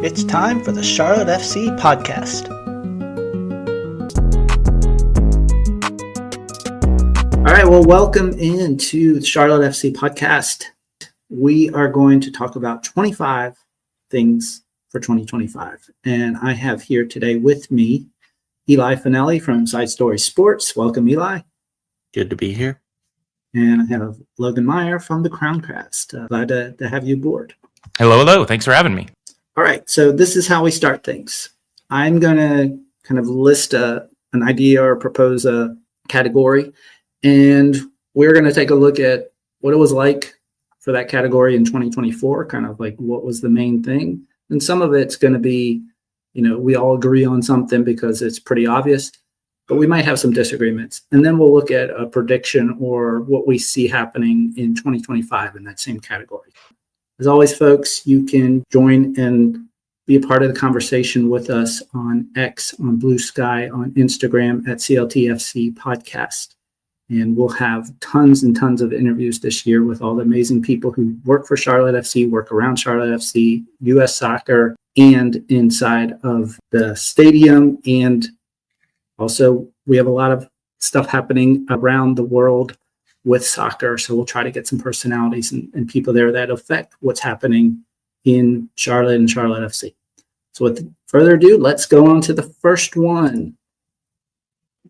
It's time for the Charlotte FC podcast. All right, well, welcome into the Charlotte FC podcast. We are going to talk about 25 things for 2025. And I have here today with me Eli Finelli from Side Story Sports. Welcome, Eli. Good to be here. And I have Logan Meyer from the Crowncast. Glad to have you aboard. Hello. Thanks for having me. All right, so this is how we start things. I'm going to kind of list an idea or propose a category, and we're going to take a look at what it was like for that category in 2024, kind of like what was the main thing. And some of it's going to be, we all agree on something because it's pretty obvious, but we might have some disagreements. And then we'll look at a prediction or what we see happening in 2025 in that same category. As always, folks, you can join and be a part of the conversation with us on X, on Blue Sky, on Instagram at CLTFC podcast. And we'll have tons and tons of interviews this year with all the amazing people who work for Charlotte FC, work around Charlotte FC, U.S. soccer, and inside of the stadium. And also, we have a lot of stuff happening around the world with soccer. So we'll try to get some personalities and people there that affect what's happening in Charlotte and Charlotte FC. So with further ado, let's go on to the first one.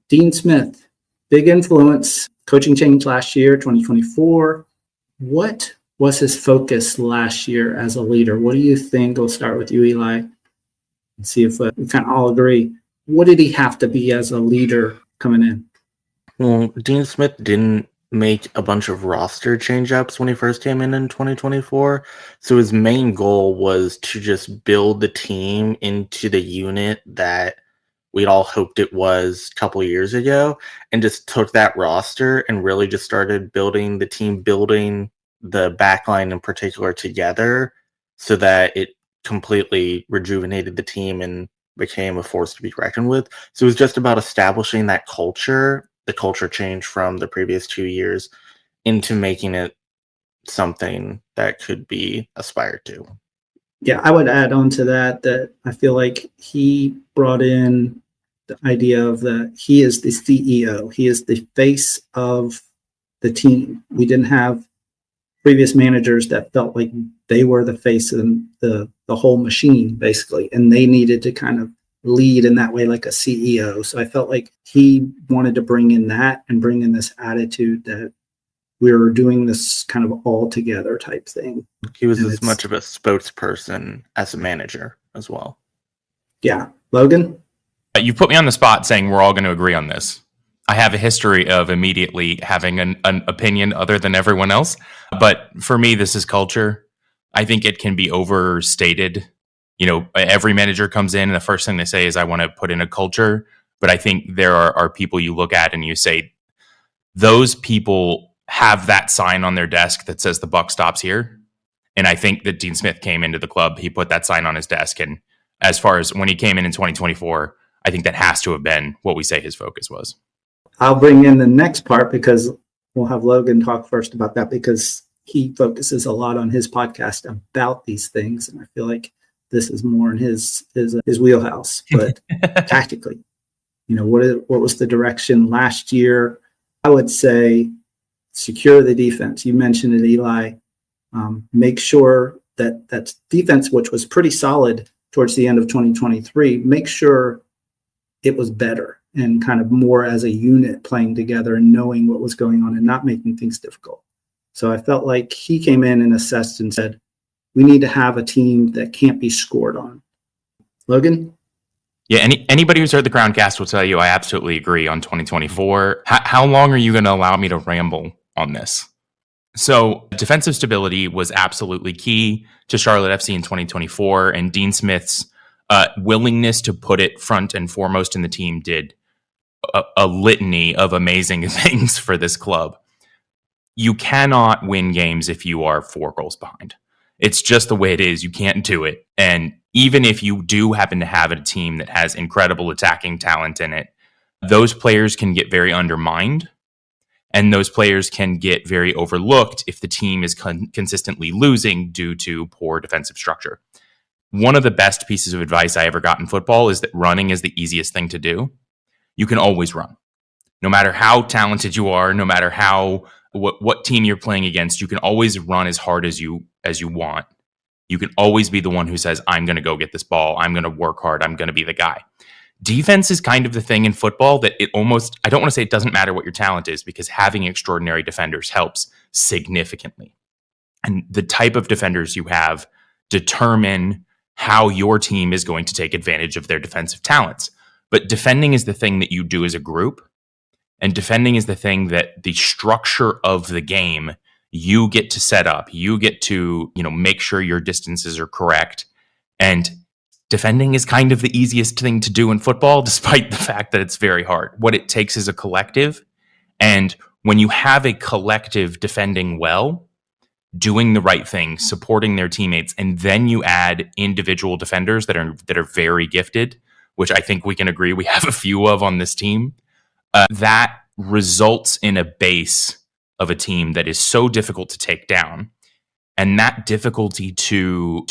Dean Smith, big influence, coaching change last year, 2024. What was his focus last year as a leader? What do you think? We'll start with you, Eli, and see if we kind of all agree. What did he have to be as a leader coming in? Well, Dean Smith didn't make a bunch of roster change-ups when he first came in 2024. So his main goal was to just build the team into the unit that we'd all hoped it was a couple years ago, and just took that roster and really just started building the team, building the backline in particular together so that it completely rejuvenated the team and became a force to be reckoned with. So it was just about establishing that culture, the culture change from the previous 2 years, into making it something that could be aspired to. Yeah, I would add on to that I feel like he brought in the idea of he is the CEO. He is the face of the team. We didn't have previous managers that felt like they were the face of the whole machine, basically, and they needed to kind of lead in that way like a CEO. So I felt like he wanted to bring in that and bring in this attitude that we were doing this kind of all together type thing. He was as much of a spokesperson as a manager as well. Yeah. Logan? You put me on the spot saying we're all going to agree on this. I have a history of immediately having an opinion other than everyone else. But for me, this is culture. I think it can be overstated. Every manager comes in and the first thing they say is, I want to put in a culture. But I think there are people you look at and you say, those people have that sign on their desk that says the buck stops here. And I think that Dean Smith came into the club, he put that sign on his desk. And as far as when he came in 2024, I think that has to have been what we say his focus was. I'll bring in the next part because we'll have Logan talk first about that, because he focuses a lot on his podcast about these things. And I feel like this is more in his wheelhouse, but tactically, what was the direction last year? I would say secure the defense. You mentioned it, Eli. Make sure that defense, which was pretty solid towards the end of 2023, make sure it was better and kind of more as a unit playing together and knowing what was going on and not making things difficult. So I felt like he came in and assessed and said, we need to have a team that can't be scored on. Logan? Yeah, anybody who's heard the Crowncast will tell you I absolutely agree on 2024. How long are you going to allow me to ramble on this? So defensive stability was absolutely key to Charlotte FC in 2024, and Dean Smith's willingness to put it front and foremost in the team did a litany of amazing things for this club. You cannot win games if you are 4 goals behind. It's just the way it is. You can't do it. And even if you do happen to have a team that has incredible attacking talent in it, those players can get very undermined, and those players can get very overlooked if the team is consistently losing due to poor defensive structure. one of the best pieces of advice I ever got in football is that running is the easiest thing to do. You can always run. No matter how talented you are, no matter what team you're playing against, you can always run as hard as you want. You can always be the one who says, I'm going to go get this ball. I'm going to work hard. I'm going to be the guy. Defense is kind of the thing in football that I don't want to say it doesn't matter what your talent is, because having extraordinary defenders helps significantly. And the type of defenders you have determine how your team is going to take advantage of their defensive talents. But defending is the thing that you do as a group. And defending is the thing that the structure of the game you get to set up. You get to, make sure your distances are correct. And defending is kind of the easiest thing to do in football, despite the fact that it's very hard. What it takes is a collective. And when you have a collective defending well, doing the right thing, supporting their teammates, and then you add individual defenders that are very gifted, which I think we can agree we have a few of on this team, that results in a base of a team that is so difficult to take down. And that difficulty to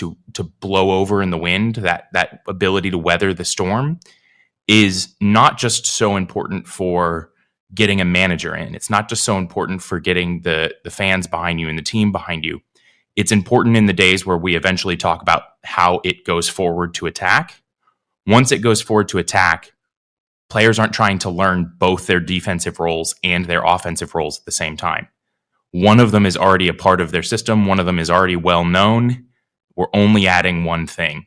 blow over in the wind, that ability to weather the storm, is not just so important for getting a manager in. It's not just so important for getting the fans behind you and the team behind you. It's important in the days where we eventually talk about how it goes forward to attack. Once it goes forward to attack, players aren't trying to learn both their defensive roles and their offensive roles at the same time. One of them is already a part of their system. One of them is already well known. We're only adding one thing.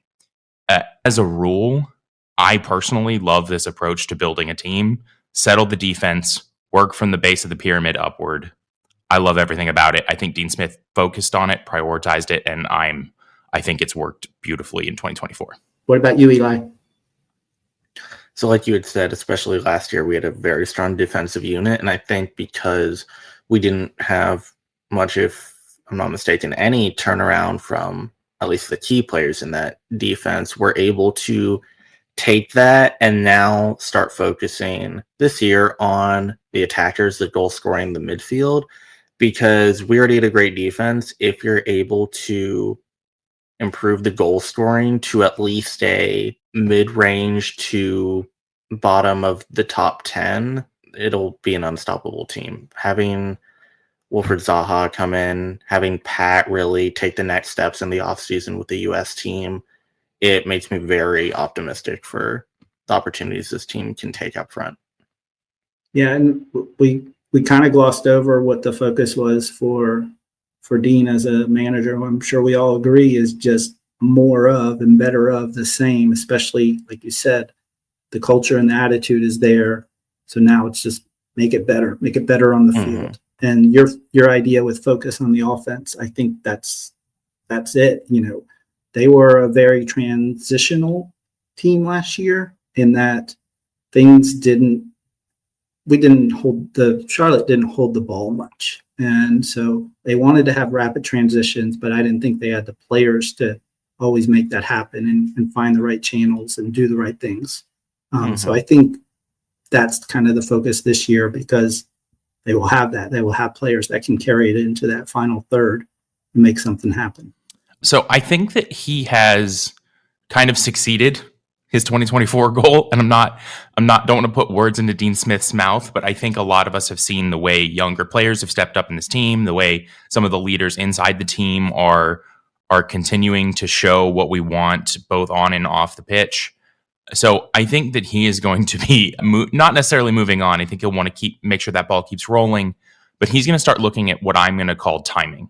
As a rule, I personally love this approach to building a team. Settle the defense, work from the base of the pyramid upward. I love everything about it. I think Dean Smith focused on it, prioritized it, and I think it's worked beautifully in 2024. What about you, Eli? So like you had said, especially last year, we had a very strong defensive unit. And I think because we didn't have much, if I'm not mistaken, any turnaround from at least the key players in that defense, we're able to take that and now start focusing this year on the attackers, the goal scoring, the midfield, because we already had a great defense. If you're able to improve the goal scoring to at least a mid-range to bottom of the top 10, it'll be an unstoppable team. Having Wilfred Zaha come in, having Pat really take the next steps in the offseason with the U.S. team, it makes me very optimistic for the opportunities this team can take up front. Yeah, and we kind of glossed over what the focus was for Dean as a manager. I'm sure we all agree is just more of and better of the same, especially, like you said, the culture and the attitude is there. So now it's just make it better on the field. And your idea with focus on the offense, I think that's it. They were a very transitional team last year in that Charlotte didn't hold the ball much. And so they wanted to have rapid transitions, but I didn't think they had the players to always make that happen and find the right channels and do the right things. So I think that's kind of the focus this year, because they will have that. They will have players that can carry it into that final third and make something happen. So I think that he has kind of succeeded his 2024 goal. And don't want to put words into Dean Smith's mouth, but I think a lot of us have seen the way younger players have stepped up in this team, the way some of the leaders inside the team are continuing to show what we want both on and off the pitch. So I think that he is going to be not necessarily moving on. I think he'll want to make sure that ball keeps rolling, but he's going to start looking at what I'm going to call timing.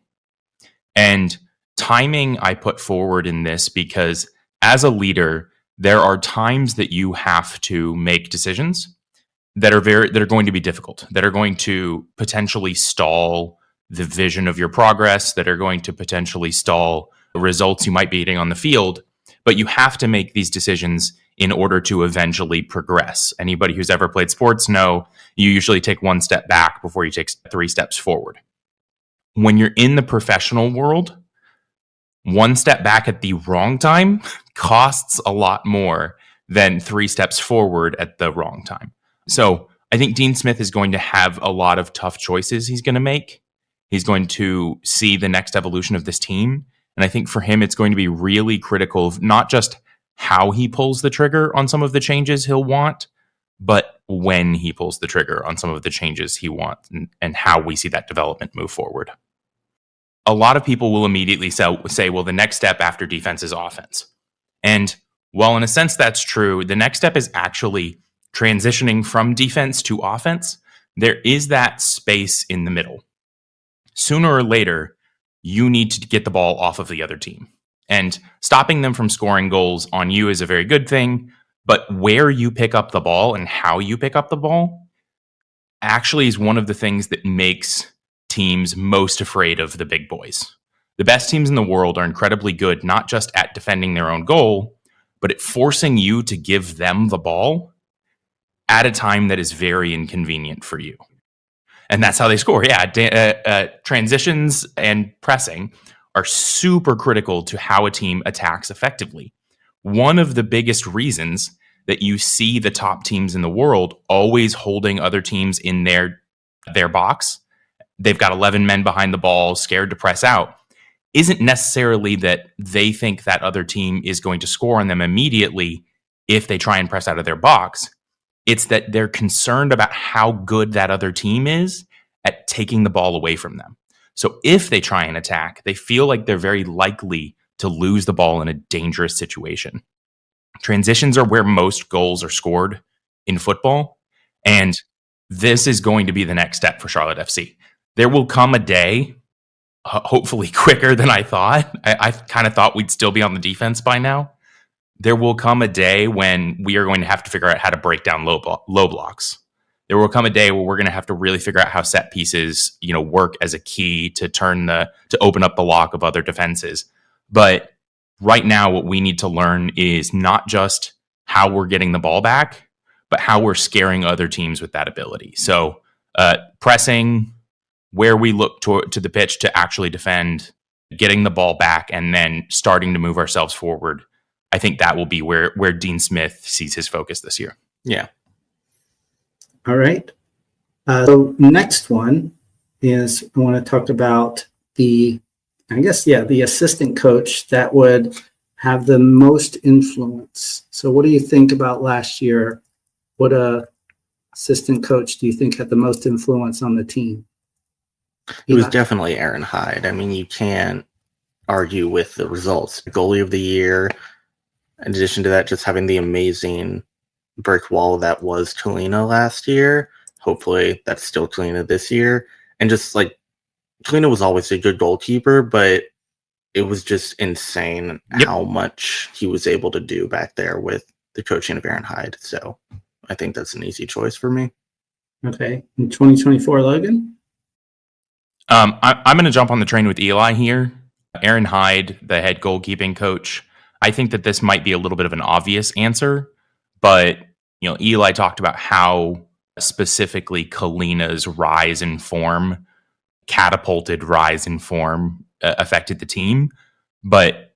And timing I put forward in this because as a leader, there are times that you have to make decisions that are going to be difficult, that are going to potentially stall the vision of your progress, that are going to potentially stall the results you might be getting on the field. But you have to make these decisions in order to eventually progress. Anybody who's ever played sports know you usually take one step back before you take 3 steps forward. When you're in the professional world, one step back at the wrong time costs a lot more than 3 steps forward at the wrong time. So I think Dean Smith is going to have a lot of tough choices he's going to make. He's going to see the next evolution of this team And I think for him, it's going to be really critical of not just how he pulls the trigger on some of the changes he'll want, but when he pulls the trigger on some of the changes he wants and how we see that development move forward. A lot of people will immediately say, well, the next step after defense is offense. And while in a sense that's true, the next step is actually transitioning from defense to offense. There is that space in the middle. Sooner or later, you need to get the ball off of the other team. And stopping them from scoring goals on you is a very good thing, but where you pick up the ball and how you pick up the ball actually is one of the things that makes teams most afraid of the big boys. The best teams in the world are incredibly good, not just at defending their own goal, but at forcing you to give them the ball at a time that is very inconvenient for you. And that's how they score. Yeah, transitions and pressing are super critical to how a team attacks effectively. One of the biggest reasons that you see the top teams in the world always holding other teams in their box, they've got 11 men behind the ball, scared to press out, isn't necessarily that they think that other team is going to score on them immediately if they try and press out of their box. It's that they're concerned about how good that other team is at taking the ball away from them. So if they try and attack, they feel like they're very likely to lose the ball in a dangerous situation. Transitions are where most goals are scored in football, and this is going to be the next step for Charlotte FC. There will come a day, hopefully quicker than I thought. I kind of thought we'd still be on the defense by now. There will come a day when we are going to have to figure out how to break down low blocks. There will come a day where we're going to have to really figure out how set pieces, work as a key to to open up the lock of other defenses. But right now, what we need to learn is not just how we're getting the ball back, but how we're scaring other teams with that ability. So pressing, where we look to the pitch to actually defend, getting the ball back, and then starting to move ourselves forward. I think that will be where Dean Smith sees his focus this year. Yeah. All right. So next one is I want to talk about the assistant coach that would have the most influence. So what do you think about last year? What assistant coach do you think had the most influence on the team? It was definitely Aaron Hyde. I mean, you can't argue with the results. Goalie of the year. In addition to that, just having the amazing brick wall that was Tolina last year. Hopefully that's still Tolina this year. And just like Tolina was always a good goalkeeper, but it was just insane how much he was able to do back there with the coaching of Aaron Hyde. So I think that's an easy choice for me. Okay. In 2024, Logan? I'm going to jump on the train with Eli here. Aaron Hyde, the head goalkeeping coach. I think that this might be a little bit of an obvious answer, but Eli talked about how specifically Kalina's rise in form, catapulted rise in form, affected the team. But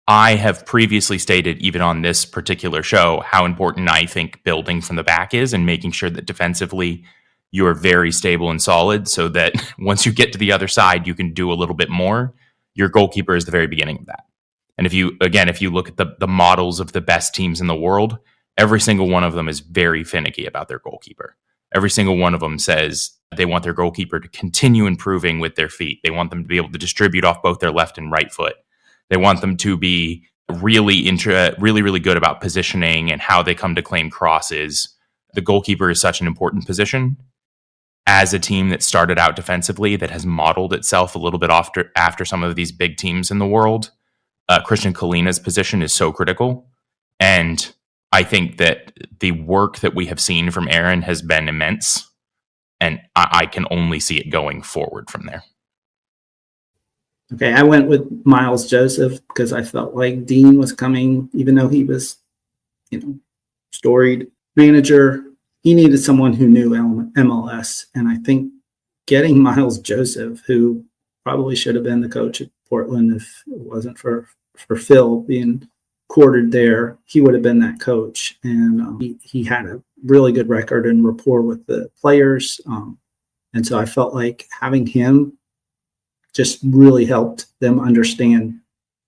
I have previously stated, even on this particular show, how important I think building from the back is and making sure that defensively you are very stable and solid so that once you get to the other side, you can do a little bit more. Your goalkeeper is the very beginning of that. And if you look at the models of the best teams in the world, every single one of them is very finicky about their goalkeeper. Every single one of them says they want their goalkeeper to continue improving with their feet. They want them to be able to distribute off both their left and right foot. They want them to be really good about positioning and how they come to claim crosses. The goalkeeper is such an important position. As a team that started out defensively, that has modeled itself a little bit after some of these big teams in the world, Christian Kalina's position is so critical. And I think that the work that we have seen from Aaron has been immense. And I can only see it going forward from there. Okay, I went with Miles Joseph because I felt like Dean was coming, even though he was, storied manager. He needed someone who knew MLS. And I think getting Miles Joseph, who probably should have been the coach at Portland if it wasn't for Phil being quartered there, he would have been that coach. And he had a really good record and rapport with the players. And so I felt like having him just really helped them understand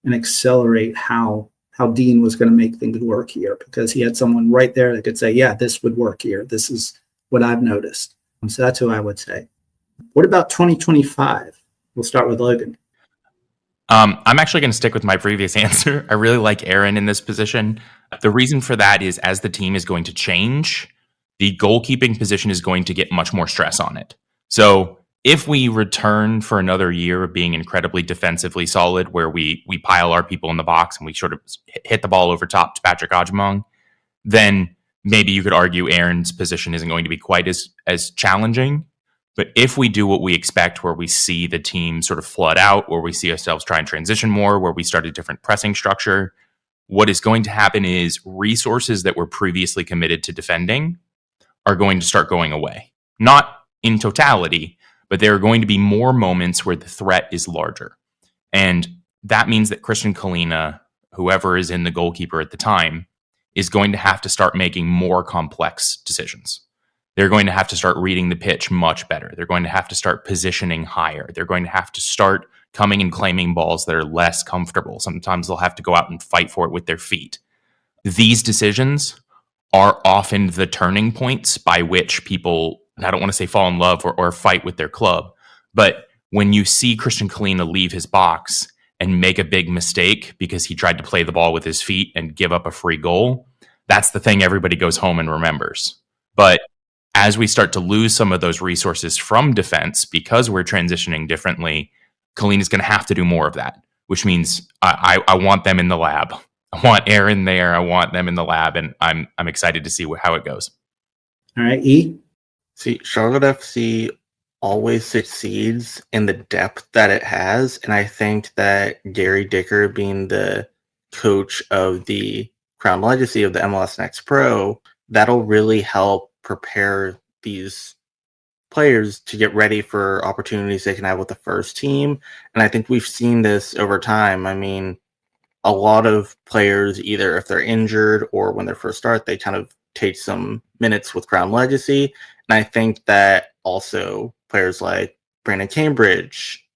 and accelerate how Dean was going to make things work here, because he had someone right there that could say, yeah, this would work here. This is what I've noticed. And so that's who I would say. What about 2025? We'll start with Logan. I'm actually going to stick with my previous answer. I really like Aaron in this position. The reason for that is as the team is going to change, the goalkeeping position is going to get much more stress on it. So if we return for another year of being incredibly defensively solid, where we pile our people in the box and we sort of hit the ball over top to Patrick Ajimong, then maybe you could argue Aaron's position isn't going to be quite as challenging. But if we do what we expect, where we see the team sort of flood out, where we see ourselves try and transition more, where we start a different pressing structure, what is going to happen is resources that were previously committed to defending are going to start going away. Not in totality, but there are going to be more moments where the threat is larger. And that means that Christian Kalina, whoever is in the goalkeeper at the time, is going to have to start making more complex decisions. They're going to have to start reading the pitch much better. They're going to have to start positioning higher. They're going to have to start coming and claiming balls that are less comfortable. Sometimes they'll have to go out and fight for it with their feet. These decisions are often the turning points by which people, I don't want to say fall in love or fight with their club, but when you see Christian Kalina leave his box and make a big mistake because he tried to play the ball with his feet and give up a free goal, that's the thing everybody goes home and remembers. But as we start to lose some of those resources from defense because we're transitioning differently, Kalina's going to have to do more of that, which means I want them in the lab. I want Aaron there. I want them in the lab, and I'm excited to see how it goes. All right, E? See, Charlotte FC always succeeds in the depth that it has, and I think that Gary Dicker being the coach of the Crown Legacy of the MLS Next Pro, that'll really help prepare these players to get ready for opportunities they can have with the first team. And I think we've seen this over time. I mean, a lot of players, either if they're injured or when they first start, they kind of take some minutes with Crown Legacy. And I think that also players like Brandon Cambridge,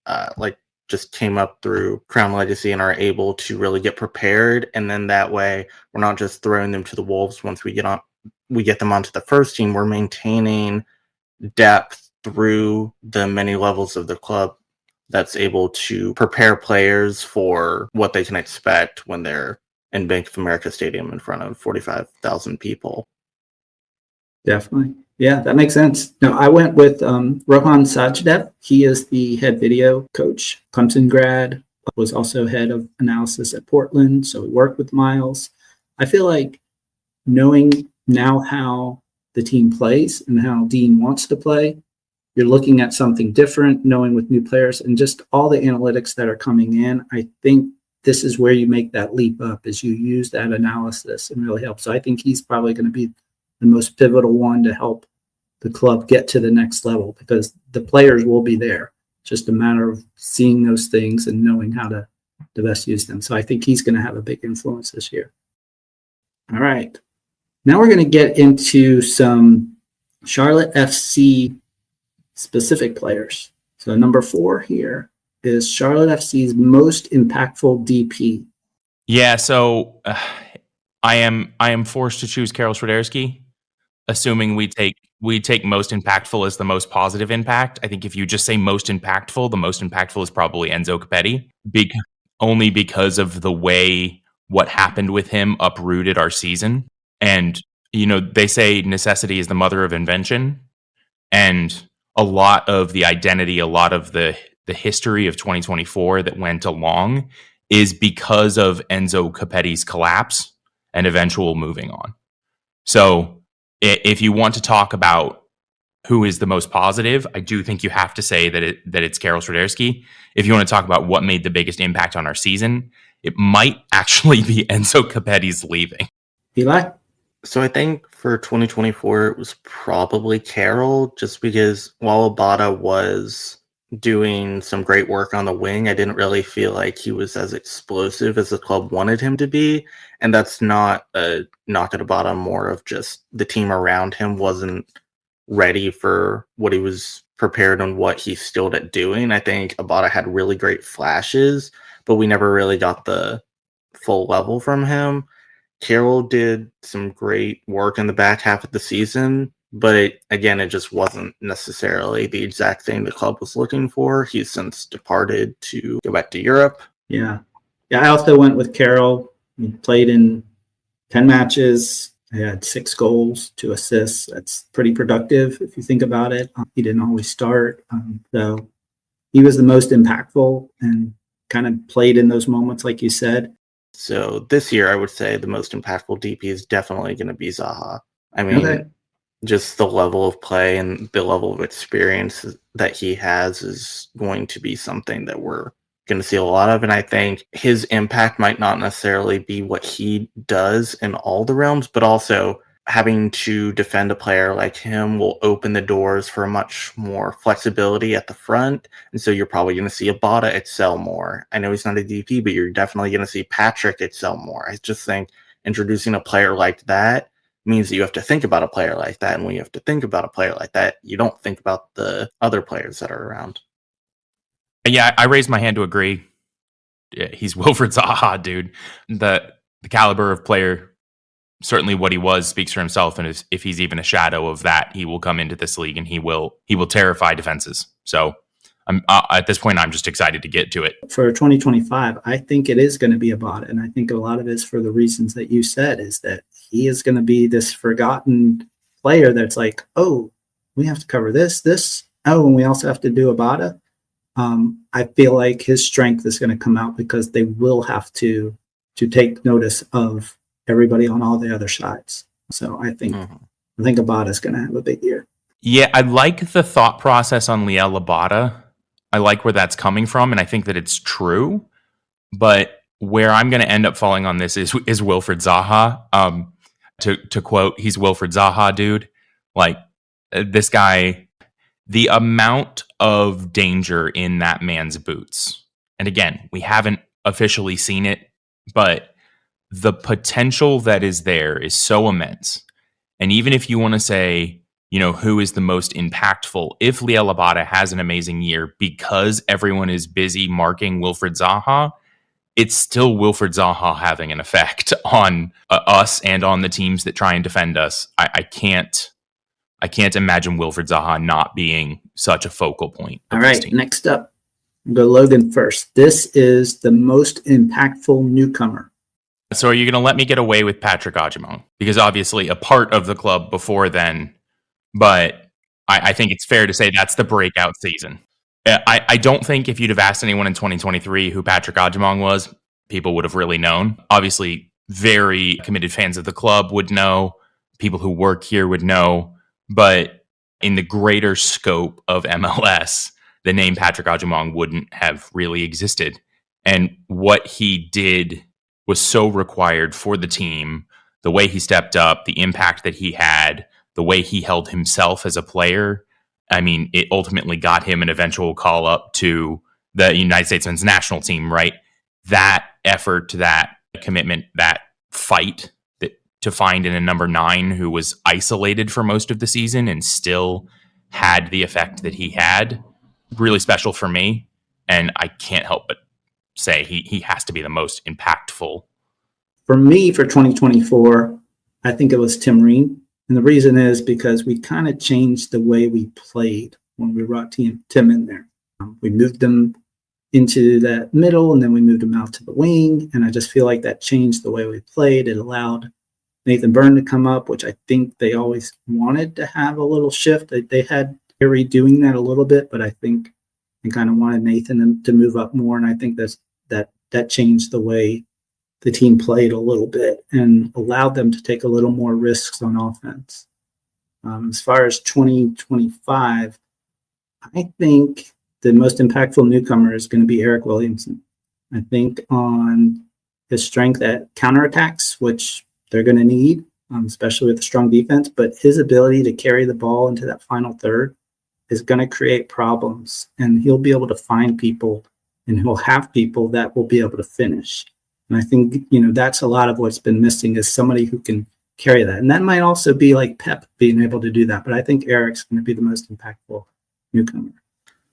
just came up through Crown Legacy and are able to really get prepared. And then that way we're not just throwing them to the wolves once we get them onto the first team. We're maintaining depth through the many levels of the club that's able to prepare players for what they can expect when they're in Bank of America Stadium in front of 45,000 people. Definitely. Yeah, that makes sense. No, I went with Rohan Sajdev. He is the head video coach, Clemson grad, was also head of analysis at Portland. So we worked with Miles. I feel like knowing now how the team plays and how Dean wants to play, you're looking at something different, knowing with new players and just all the analytics that are coming in. I think this is where you make that leap up, is you use that analysis and really help. So I think he's probably going to be the most pivotal one to help the club get to the next level, because the players will be there. Just a matter of seeing those things and knowing how to best use them. So I think he's going to have a big influence this year. All right. Now we're going to get into some Charlotte FC specific players. So number 4 here is Charlotte FC's most impactful DP. Yeah, so I am forced to choose Karol Swiderski, assuming we take most impactful as the most positive impact. I think if you just say most impactful, the most impactful is probably Enzo Capetti, only because of the way what happened with him uprooted our season. And, they say necessity is the mother of invention. And a lot of the identity, a lot of the history of 2024 that went along is because of Enzo Capetti's collapse and eventual moving on. So if you want to talk about who is the most positive, I do think you have to say that it's Karol Swiderski. If you want to talk about what made the biggest impact on our season, it might actually be Enzo Capetti's leaving. Eli? So I think for 2024, it was probably Karol, just because while Abada was doing some great work on the wing, I didn't really feel like he was as explosive as the club wanted him to be. And that's not a knock at Abada, more of just the team around him wasn't ready for what he was prepared and what he's still at doing. I think Abada had really great flashes, but we never really got the full level from him. Carroll did some great work in the back half of the season, but it just wasn't necessarily the exact thing the club was looking for. He's since departed to go back to Europe. Yeah. I also went with Carroll. He played in 10 matches. He had 6 goals, 2 assists. That's pretty productive if you think about it. He didn't always start. So he was the most impactful and kind of played in those moments, like you said. So this year, I would say the most impactful DP is definitely going to be Zaha. I mean, just the level of play and the level of experience that he has is going to be something that we're going to see a lot of. And I think his impact might not necessarily be what he does in all the realms, but also having to defend a player like him will open the doors for much more flexibility at the front. And so you're probably going to see Abada excel more. I know he's not a DP, but you're definitely going to see Patrick excel more. I just think introducing a player like that means that you have to think about a player like that. And when you have to think about a player like that, you don't think about the other players that are around. Yeah, I raised my hand to agree. Yeah, he's Wilfred Zaha, dude. The caliber of player, certainly what he was, speaks for himself. And if he's even a shadow of that, he will come into this league and he will terrify defenses. So I'm at this point, I'm just excited to get to it. For 2025, I think it is going to be Abada. And I think a lot of it is for the reasons that you said, is that he is going to be this forgotten player that's like, oh, we have to cover this. Oh, and we also have to do Abada. I feel like his strength is going to come out because they will have to take notice of everybody on all the other sides. So I think Abada is going to have a big year. Yeah, I like the thought process on Liel Abada. I like where that's coming from, and I think that it's true. But where I'm going to end up falling on this is Wilfred Zaha. To quote, he's Wilfred Zaha, dude. Like, this guy, the amount of danger in that man's boots. And again, we haven't officially seen it, but the potential that is there is so immense. And even if you want to say, you know, who is the most impactful, if Liel Abada has an amazing year because everyone is busy marking Wilfred Zaha, it's still Wilfred Zaha having an effect on us and on the teams that try and defend us. I can't imagine Wilfred Zaha not being such a focal point. All right, next up, we'll go Logan first. This is the most impactful newcomer. So are you going to let me get away with Patrick Agyemang? Because obviously a part of the club before then, but I think it's fair to say that's the breakout season. I don't think if you'd have asked anyone in 2023 who Patrick Agyemang was, people would have really known. Obviously, very committed fans of the club would know. People who work here would know. But in the greater scope of MLS, the name Patrick Agyemang wouldn't have really existed. And what he did was so required for the team, the way he stepped up, the impact that he had, the way he held himself as a player. I mean, it ultimately got him an eventual call up to the United States men's national team, right? That effort, that commitment, that fight to find in a number 9 who was isolated for most of the season and still had the effect that he had, really special for me. And I can't help but say he has to be the most impactful. For me, for 2024, I think it was Tim Ream. And the reason is because we kind of changed the way we played when we brought Tim in there. We moved him into that middle, and then we moved him out to the wing. And I just feel like that changed the way we played. It allowed Nathan Byrne to come up, which I think they always wanted to have a little shift. They had Gary doing that a little bit, but I think they kind of wanted Nathan to move up more. And I think that changed the way the team played a little bit and allowed them to take a little more risks on offense. As far as 2025, I think the most impactful newcomer is going to be Eric Williamson. I think on his strength at counterattacks, which they're going to need, especially with a strong defense, but his ability to carry the ball into that final third is going to create problems, and he'll be able to find people, and he'll have people that will be able to finish. And I think, that's a lot of what's been missing is somebody who can carry that. And that might also be like Pep being able to do that. But I think Eric's going to be the most impactful newcomer.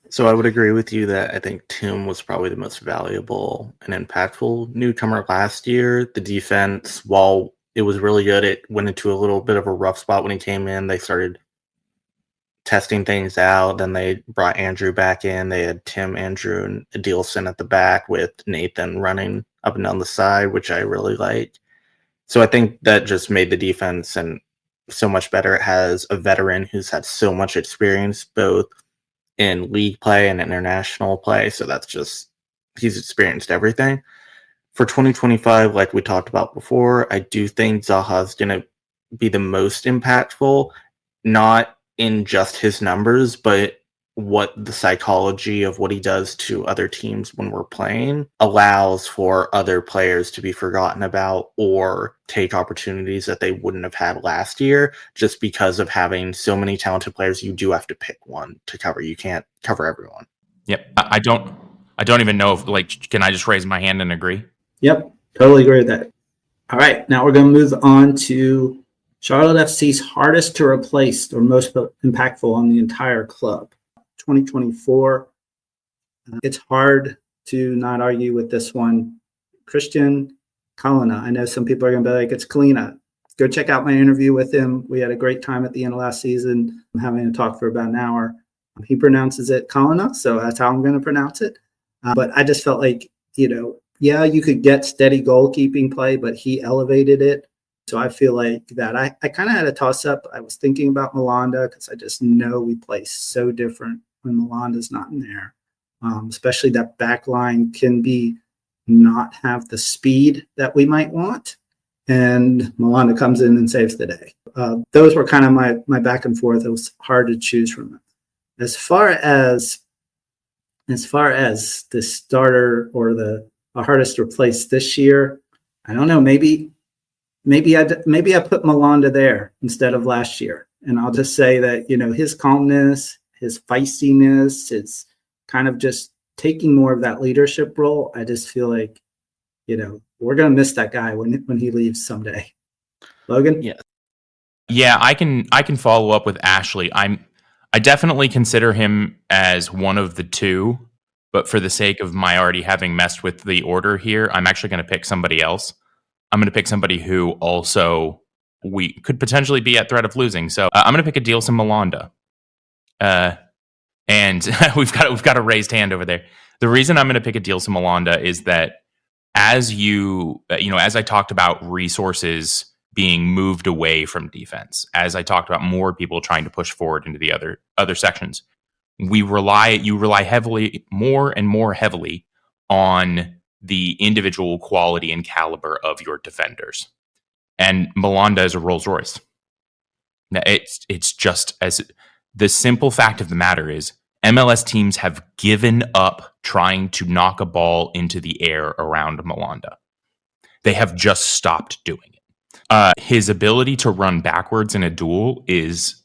So I would agree with you that I think Tim was probably the most valuable and impactful newcomer last year. The defense, while it was really good, it went into a little bit of a rough spot when he came in. They started testing things out. Then they brought Andrew back in. They had Tim, Andrew, and Adilson at the back with Nathan running up and down the side, which I really like. So I think that just made the defense and so much better. It has a veteran who's had so much experience, both in league play and international play. So that's just, he's experienced everything. For 2025, like we talked about before, I do think Zaha's going to be the most impactful, not in just his numbers, but what the psychology of what he does to other teams when we're playing allows for other players to be forgotten about or take opportunities that they wouldn't have had last year, just because of having so many talented players. You do have to pick one to cover. You can't cover everyone. Yep. I don't even know if, like, can I just raise my hand and agree? Yep, totally agree with that. All right, now we're going to move on to Charlotte FC's hardest to replace or most impactful on the entire club. 2024. It's hard to not argue with this one. Christian Kalina. I know some people are going to be like, it's Kalina. Go check out my interview with him. We had a great time at the end of last season. I'm having a talk for about an hour. He pronounces it Kalina, so that's how I'm going to pronounce it. But I just felt like, yeah, you could get steady goalkeeping play, but he elevated it. So I feel like that I kind of had a toss-up. I was thinking about Malanda because I just know we play so different when Malanda's not in there. Especially that back line can be not have the speed that we might want. And Malanda comes in and saves the day. Those were kind of my back and forth. It was hard to choose from them. As far as the starter or the hardest to replace this year, I don't know. Maybe I put Malanda there instead of last year, and I'll just say that his calmness, his feistiness, his kind of just taking more of that leadership role. I just feel like we're gonna miss that guy when he leaves someday. Logan, yeah, I can follow up with Ashley. I definitely consider him as one of the two, but for the sake of my already having messed with the order here, I'm actually going to pick somebody else. I'm going to pick somebody who also we could potentially be at threat of losing. So I'm going to pick Adilson Malanda. And we've got a raised hand over there. The reason I'm going to pick Adilson Malanda is that as as I talked about resources being moved away from defense, as I talked about more people trying to push forward into the other sections, you rely more and more heavily on the individual quality and caliber of your defenders. And Malanda is a Rolls Royce. It's just as the simple fact of the matter is MLS teams have given up trying to knock a ball into the air around Malanda. They have just stopped doing it. His ability to run backwards in a duel is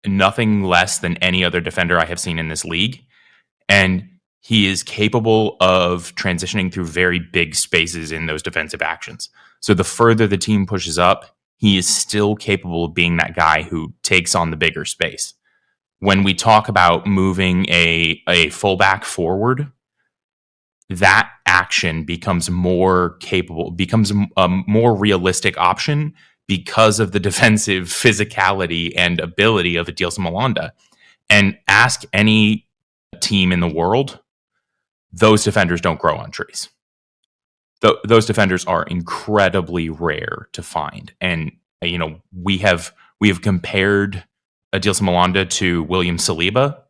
nothing less than any other defender I have seen in this league. And he is capable of transitioning through very big spaces in those defensive actions. So the further the team pushes up, he is still capable of being that guy who takes on the bigger space. When we talk about moving a fullback forward, that action becomes more capable, becomes a more realistic option because of the defensive physicality and ability of Adilson Malanda. And ask any team in the world, those defenders don't grow on trees. Those defenders are incredibly rare to find. And, we have compared Adilson Malanda to William Saliba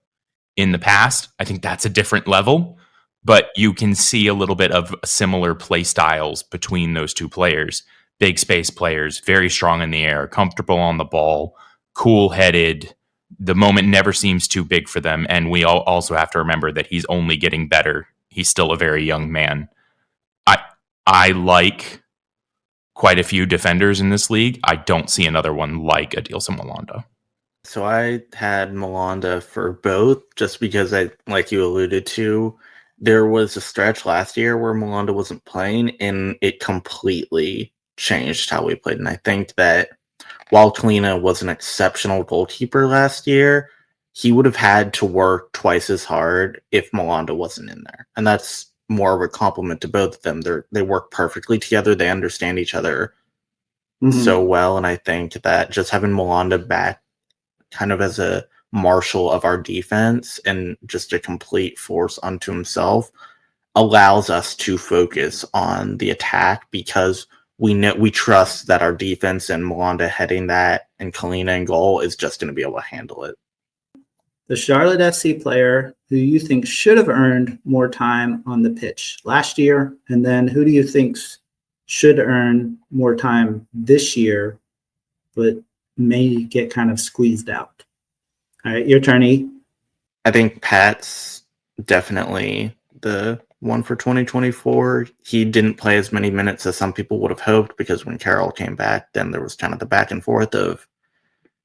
in the past. I think that's a different level, but you can see a little bit of similar play styles between those two players. Big space players, very strong in the air, comfortable on the ball, cool-headed. The moment never seems too big for them. And we also have to remember that he's only getting better. He's still a very young man. I like quite a few defenders in this league. I don't see another one like Adilson Malanda. So I had Malanda for both just because like you alluded to, there was a stretch last year where Malanda wasn't playing and it completely changed how we played. And I think that while Kalina was an exceptional goalkeeper last year, he would have had to work twice as hard if Malanda wasn't in there. And that's more of a compliment to both of them. They work perfectly together. They understand each other so well. And I think that just having Malanda back kind of as a marshal of our defense and just a complete force unto himself allows us to focus on the attack, because we trust that our defense and Malanda heading that and Kalina in goal is just going to be able to handle it. The Charlotte FC player who you think should have earned more time on the pitch last year, and then who do you think should earn more time this year, but may get kind of squeezed out? All right, your turn, E. I think Pat's definitely the one for 2024. He didn't play as many minutes as some people would have hoped, because when Carroll came back, then there was kind of the back and forth of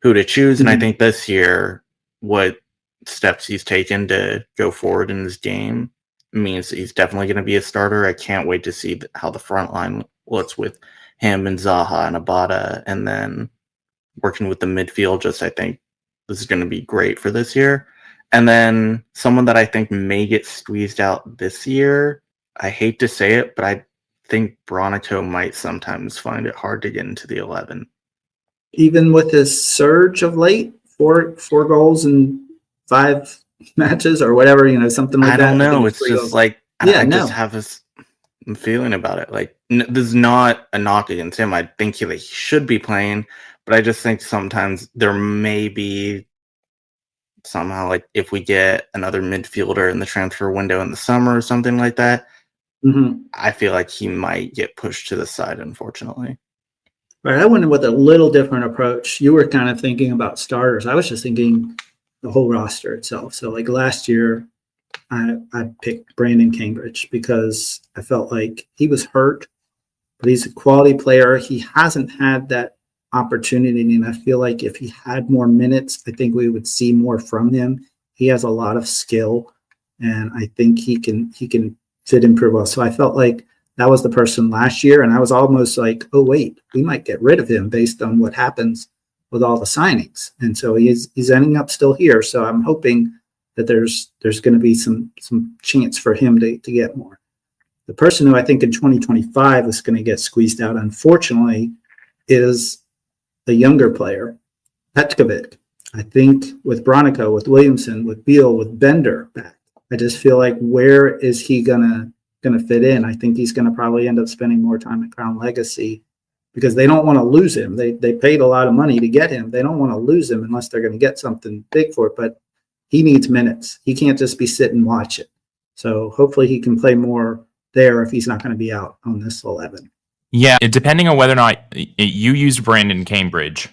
who to choose. And I think this year, what steps he's taken to go forward in his game means that he's definitely going to be a starter. I can't wait to see how the front line looks with him and Zaha and Abada, and then working with the midfield. I think this is going to be great for this year. And then someone that I think may get squeezed out this year, I hate to say it, but I think Bronico might sometimes find it hard to get into the 11. Even with his surge of late, four goals in 5 matches or whatever, something like that. I don't know. It's just like, I just have this feeling about it. Like, this is not a knock against him. I think he should be playing, but I just think sometimes there may be somehow, like, if we get another midfielder in the transfer window in the summer or something like that, I feel like he might get pushed to the side, unfortunately. Right. I went with a little different approach. You were kind of thinking about starters. I was just thinking the whole roster itself. So like last year, I picked Brandon Cambridge because I felt like he was hurt, but he's a quality player. He hasn't had that opportunity, and I feel like if he had more minutes, I think we would see more from him. He has a lot of skill, and I think he can fit in pretty well. So I felt like that was the person last year, and I was almost like, oh wait, we might get rid of him based on what happens with all the signings. And so he's ending up still here. So I'm hoping that there's going to be some chance for him to get more. The person who I think in 2025 is going to get squeezed out, unfortunately, is the younger player, Petkovic. I think with Bronico, with Williamson, with Beal, with Bender back, I just feel like where is he gonna fit in? I think he's gonna probably end up spending more time at Crown Legacy, because they don't want to lose him. They paid a lot of money to get him. They don't want to lose him unless they're going to get something big for it. But he needs minutes. He can't just be sitting and watch it. So hopefully he can play more there if he's not going to be out on this 11. Yeah, depending on whether or not you used Brandon Cambridge,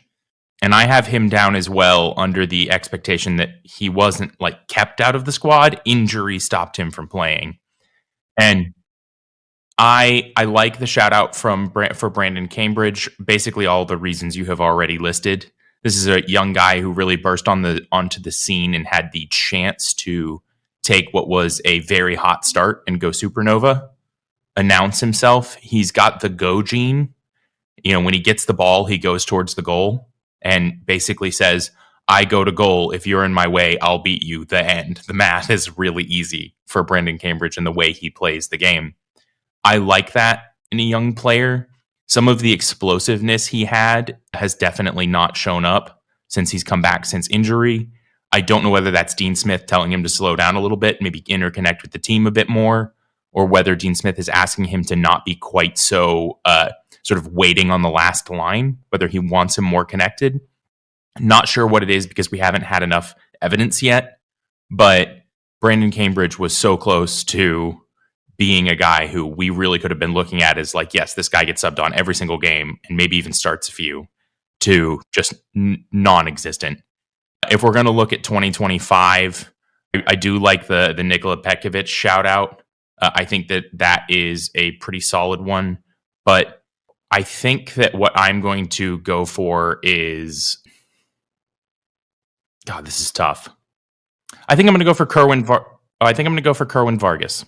and I have him down as well under the expectation that he wasn't kept out of the squad. Injury stopped him from playing. And I like the shout out for Brandon Cambridge. Basically all the reasons you have already listed. This is a young guy who really burst onto the scene and had the chance to take what was a very hot start and go supernova. Announce himself. He's got the go gene. When he gets the ball, he goes towards the goal and basically says, I go to goal. If you're in my way, I'll beat you. The end. The math is really easy for Brandon Cambridge and the way he plays the game. I like that in a young player. Some of the explosiveness he had has definitely not shown up since he's come back since injury. I don't know whether that's Dean Smith telling him to slow down a little bit, maybe interconnect with the team a bit more, or whether Dean Smith is asking him to not be quite so sort of waiting on the last line, whether he wants him more connected. Not sure what it is, because we haven't had enough evidence yet, but Brandon Cambridge was so close to being a guy who we really could have been looking at as yes, this guy gets subbed on every single game and maybe even starts a few, to just non-existent. If we're going to look at 2025, I do like the Nikola Petkovic shout out. I think that is a pretty solid one, but I think that what I'm going to go for is, God, this is tough. I think I'm going to go for Kerwin Vargas.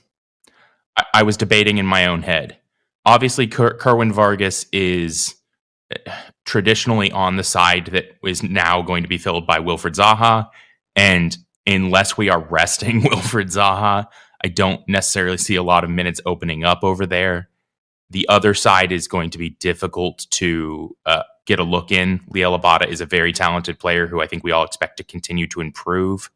I was debating in my own head. Obviously, Kerwin Vargas is traditionally on the side that is now going to be filled by Wilfred Zaha. And unless we are resting Wilfred Zaha, I don't necessarily see a lot of minutes opening up over there. The other side is going to be difficult to get a look in. Liel Abada is a very talented player who I think we all expect to continue to improve.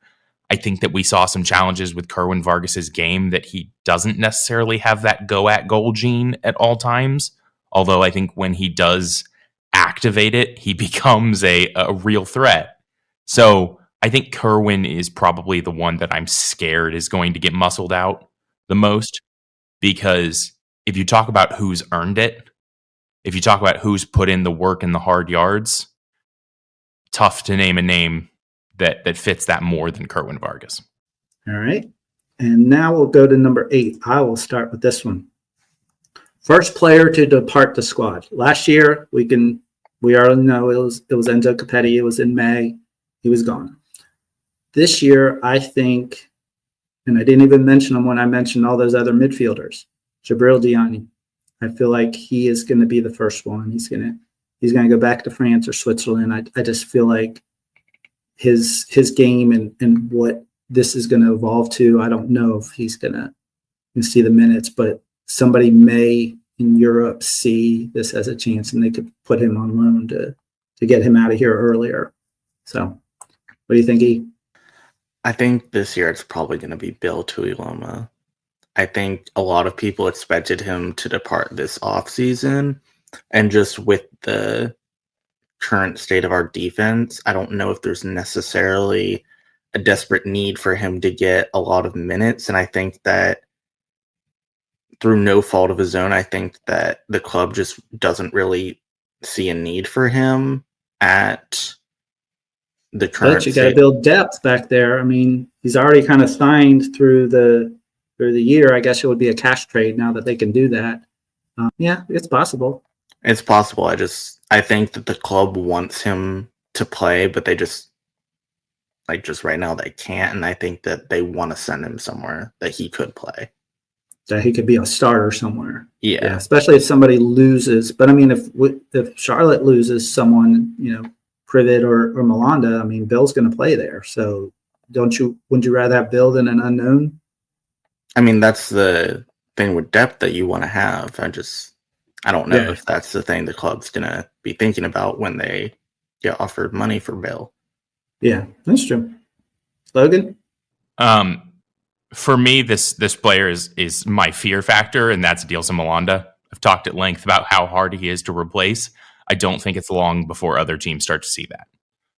I think that we saw some challenges with Kerwin Vargas's game that he doesn't necessarily have that go at goal gene at all times. Although I think when he does activate it, he becomes a real threat. So I think Kerwin is probably the one that I'm scared is going to get muscled out the most, because if you talk about who's earned it, if you talk about who's put in the work and the hard yards, tough to name a name that fits that more than Kerwin Vargas. All right. And now we'll go to number 8. I will start with this one. First player to depart the squad. Last year, we already know it was Enzo Capetti. It was in May. He was gone. This year, I think, and I didn't even mention him when I mentioned all those other midfielders, Jabril Diani. I feel like he is going to be the first one. He's going to go back to France or Switzerland. I just feel like his game and what this is going to evolve to. I don't know if he's going to see the minutes, but somebody may in Europe see this as a chance, and they could put him on loan to get him out of here earlier. So, what do you think, E? I think this year it's probably going to be Bill Tuiloma. I think a lot of people expected him to depart this offseason, and just with the current state of our defense, I don't know if there's necessarily a desperate need for him to get a lot of minutes. And I think that through no fault of his own, I think that the club just doesn't really see a need for him at the current But you got to build depth back there. I mean, he's already kind of signed through the year. I guess it would be a cash trade now that they can do that. Yeah, it's possible. It's possible. I think that the club wants him to play, but they just right now they can't. And I think that they want to send him somewhere that he could play. That he could be a starter somewhere. Yeah. Especially if somebody loses. But I mean, if Charlotte loses someone, Privet or Malanda, I mean, Bill's going to play there. So wouldn't you rather have Bill than an unknown? I mean, that's the thing with depth that you want to have. I don't know if that's the thing the club's going to be thinking about when they get offered money for Bill. Yeah, that's true. Logan? For me, this player is my fear factor, and that's Dilson Malanda. I've talked at length about how hard he is to replace. I don't think it's long before other teams start to see that.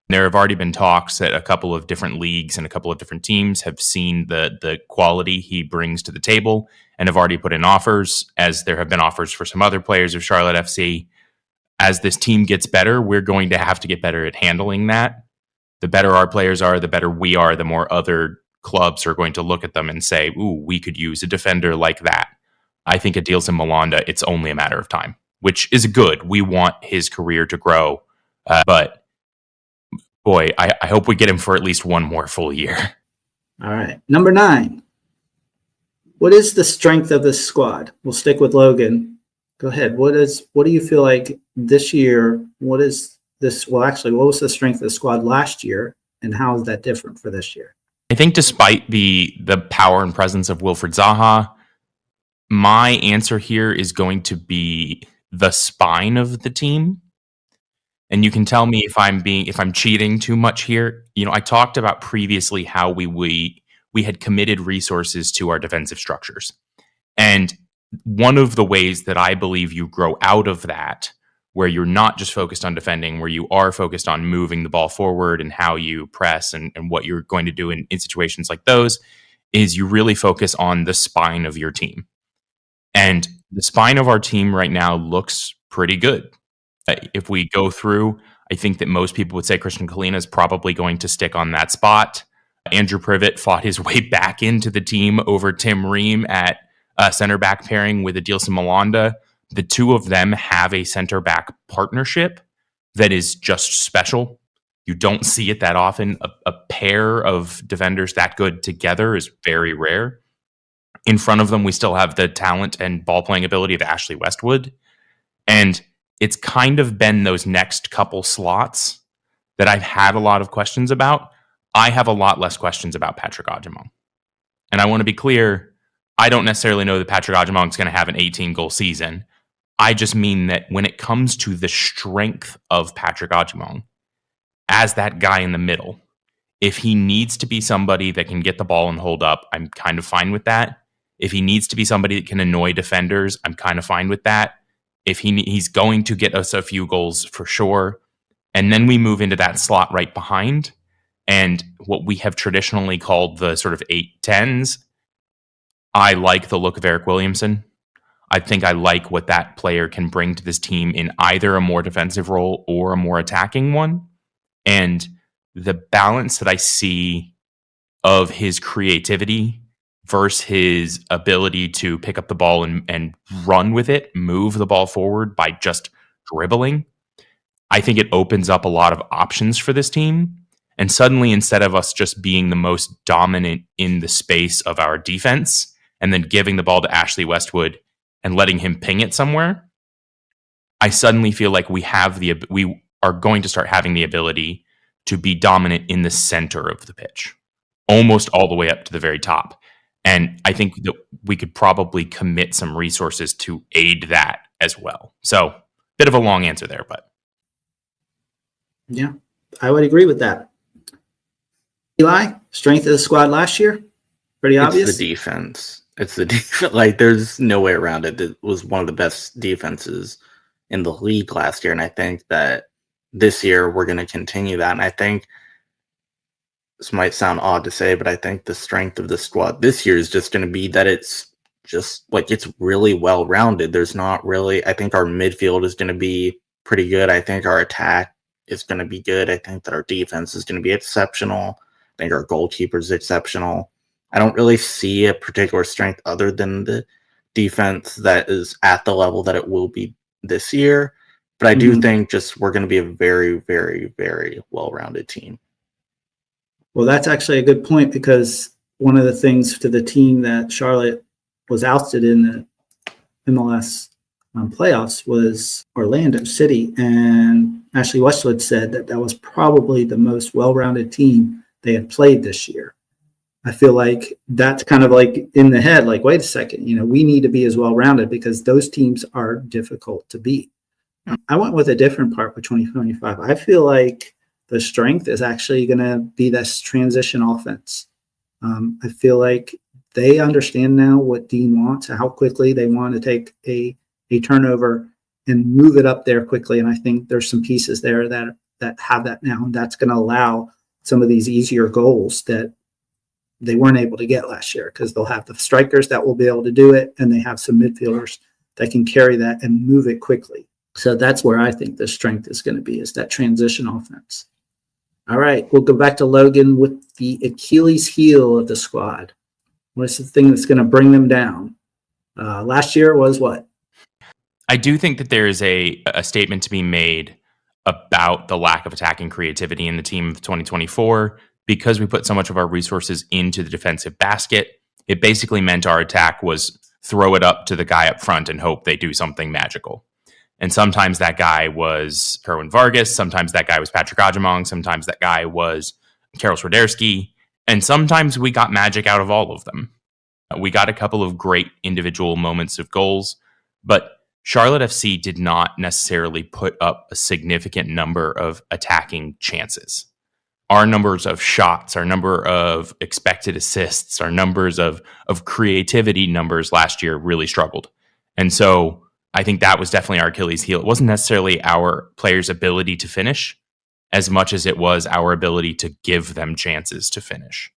There have already been talks that a couple of different leagues and a couple of different teams have seen the quality he brings to the table and have already put in offers, as there have been offers for some other players of Charlotte FC. As this team gets better, we're going to have to get better at handling that. The better our players are, the better we are, the more other clubs are going to look at them and say, ooh, we could use a defender like that. I think Adilson Malanda, it's only a matter of time, which is good. We want his career to grow. But boy, I hope we get him for at least one more full year. All right. Number 9. What is the strength of this squad? We'll stick with Logan. Go ahead. What do you feel like this year? What is this? Well, actually, what was the strength of the squad last year, and how is that different for this year? I think despite the power and presence of Wilfred Zaha, my answer here is going to be the spine of the team. And you can tell me if I'm cheating too much here. I talked about previously how we had committed resources to our defensive structures. And one of the ways that I believe you grow out of that, where you're not just focused on defending, where you are focused on moving the ball forward and how you press and what you're going to do in situations like those, is you really focus on the spine of your team. And the spine of our team right now looks pretty good. If we go through, I think that most people would say Christian Kalina is probably going to stick on that spot. Andrew Privet fought his way back into the team over Tim Ream at center back pairing with Adilson Malanda. The two of them have a center back partnership that is just special. You don't see it that often. A pair of defenders that good together is very rare. In front of them, we still have the talent and ball playing ability of Ashley Westwood. And it's kind of been those next couple slots that I've had a lot of questions about. I have a lot less questions about Patrick Agyemang. And I want to be clear, I don't necessarily know that Patrick Agyemang is going to have an 18-goal season. I just mean that when it comes to the strength of Patrick Agyemang as that guy in the middle, if he needs to be somebody that can get the ball and hold up, I'm kind of fine with that. If he needs to be somebody that can annoy defenders, I'm kind of fine with that. If he's going to get us a few goals for sure. And then we move into that slot right behind. And what we have traditionally called the sort of 8-10s, I like the look of Eric Williamson. I think I like what that player can bring to this team in either a more defensive role or a more attacking one. And the balance that I see of his creativity versus his ability to pick up the ball and run with it, move the ball forward by just dribbling, I think it opens up a lot of options for this team. And suddenly, instead of us just being the most dominant in the space of our defense and then giving the ball to Ashley Westwood and letting him ping it somewhere, I suddenly feel like we are going to start having the ability to be dominant in the center of the pitch, almost all the way up to the very top. And I think that we could probably commit some resources to aid that as well. So, bit of a long answer there, but. Yeah, I would agree with that. Eli, strength of the squad last year? Pretty obvious. It's the defense. It's the defense. Like, there's no way around it. It was one of the best defenses in the league last year. And I think that this year we're going to continue that. And I think this might sound odd to say, but I think the strength of the squad this year is just going to be that it's just like it's really well rounded. There's not really, I think our midfield is going to be pretty good. I think our attack is going to be good. I think that our defense is going to be exceptional. I think our goalkeeper is exceptional. I don't really see a particular strength other than the defense that is at the level that it will be this year. But I do think just we're going to be a very, very, very well-rounded team. Well, that's actually a good point, because one of the things to the team that Charlotte was ousted in the MLS playoffs was Orlando City. And Ashley Westwood said that that was probably the most well-rounded team they had played this year. I feel like that's kind of like in the head, like, wait a second, we need to be as well-rounded because those teams are difficult to beat. I went with a different part for 2025. I feel like the strength is actually going to be this transition offense. I feel like they understand now what Dean wants, how quickly they want to take a turnover and move it up there quickly. And I think there's some pieces there that have that now. And that's going to allow some of these easier goals that they weren't able to get last year, because they'll have the strikers that will be able to do it. And they have some midfielders that can carry that and move it quickly. So that's where I think the strength is going to be, is that transition offense. All right, we'll go back to Logan with the Achilles heel of the squad. What's the thing that's going to bring them down? Last year was what? I do think that there is a statement to be made about the lack of attacking creativity in the team of 2024. Because we put so much of our resources into the defensive basket, it basically meant our attack was throw it up to the guy up front and hope they do something magical. And sometimes that guy was Kerwin Vargas, sometimes that guy was Patrick Agyemang, sometimes that guy was Karol Swiderski, and sometimes we got magic out of all of them. We got a couple of great individual moments of goals, but Charlotte FC did not necessarily put up a significant number of attacking chances. Our numbers of shots, our number of expected assists, our numbers of creativity numbers last year really struggled. And so I think that was definitely our Achilles heel. It wasn't necessarily our players' ability to finish as much as it was our ability to give them chances to finish.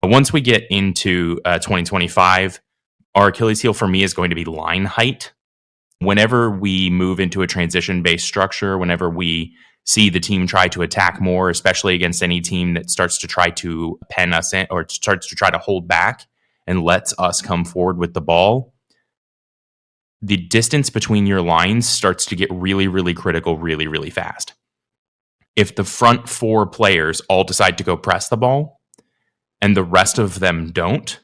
But once we get into 2025, our Achilles heel for me is going to be line height. Whenever we move into a transition-based structure, whenever we see the team try to attack more, especially against any team that starts to try to pen us in or starts to try to hold back and lets us come forward with the ball, the distance between your lines starts to get really, really critical really, really fast. If the front four players all decide to go press the ball and the rest of them don't,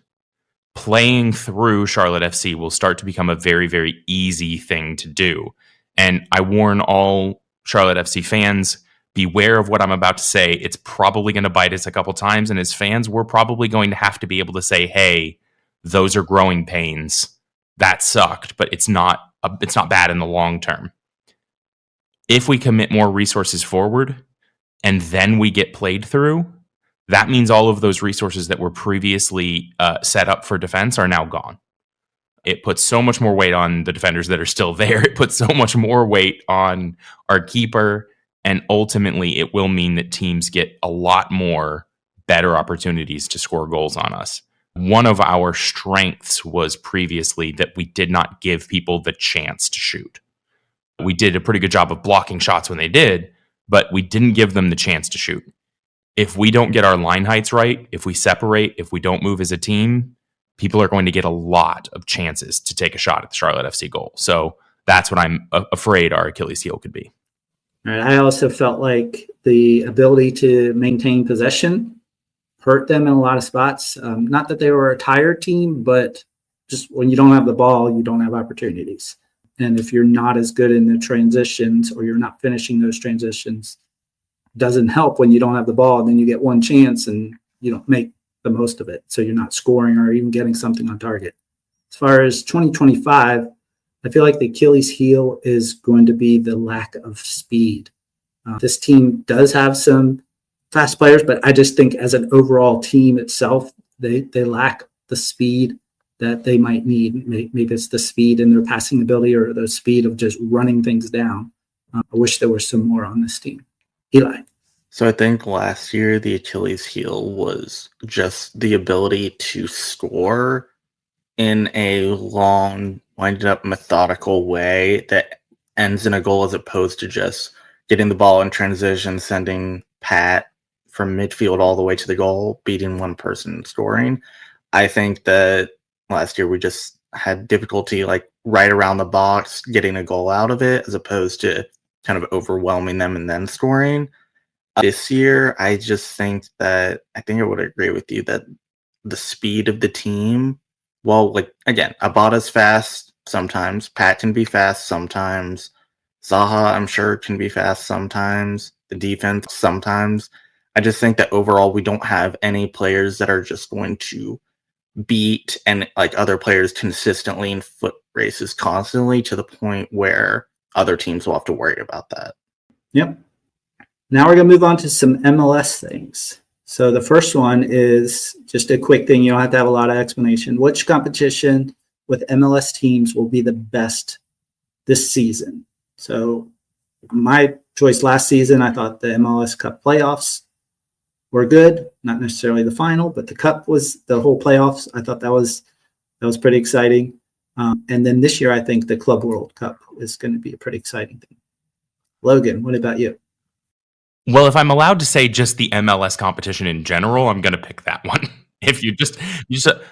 playing through Charlotte FC will start to become a very, very easy thing to do. And I warn all Charlotte FC fans, beware of what I'm about to say. It's probably going to bite us a couple times. And as fans, we're probably going to have to be able to say, hey, those are growing pains. That sucked, but it's not bad in the long term. If we commit more resources forward and then we get played through, that means all of those resources that were previously set up for defense are now gone. It puts so much more weight on the defenders that are still there. It puts so much more weight on our keeper. And ultimately, it will mean that teams get a lot more better opportunities to score goals on us. One of our strengths was previously that we did not give people the chance to shoot. We did a pretty good job of blocking shots when they did, but we didn't give them the chance to shoot. If we don't get our line heights right, if we separate, if we don't move as a team, people are going to get a lot of chances to take a shot at the Charlotte FC goal. So that's what I'm afraid our Achilles heel could be. All right, I also felt like the ability to maintain possession hurt them in a lot of spots. Not that they were a tired team, but just when you don't have the ball, you don't have opportunities. And if you're not as good in the transitions or you're not finishing those transitions, doesn't help when you don't have the ball. And then you get one chance and you don't make the most of it. So you're not scoring or even getting something on target. As far as 2025, I feel like the Achilles heel is going to be the lack of speed. This team does have some fast players, but I just think as an overall team itself, they lack the speed that they might need. Maybe it's the speed in their passing ability or the speed of just running things down. I wish there was some more on this team. Eli. So I think last year the Achilles heel was just the ability to score in a long, winded up methodical way that ends in a goal as opposed to just getting the ball in transition, sending Pat from midfield all the way to the goal, beating one person and scoring. I think that last year we just had difficulty like right around the box getting a goal out of it as opposed to kind of overwhelming them and then scoring. This year, I just think I would agree with you that the speed of the team, well, like, again, Abada's fast sometimes. Pat can be fast sometimes. Zaha, I'm sure, can be fast sometimes. The defense sometimes. I just think that overall we don't have any players that are just going to beat and like other players consistently in foot races constantly to the point where other teams will have to worry about that. Yep. Now we're going to move on to some MLS things. So the first one is just a quick thing. You don't have to have a lot of explanation. Which competition with MLS teams will be the best this season? So my choice last season, I thought the MLS Cup playoffs were good. Not necessarily the final, but the Cup was the whole playoffs. I thought that was pretty exciting. And then this year, I think the Club World Cup is going to be a pretty exciting thing. Logan, what about you? Well, if I'm allowed to say just the MLS competition in general, I'm going to pick that one. If you just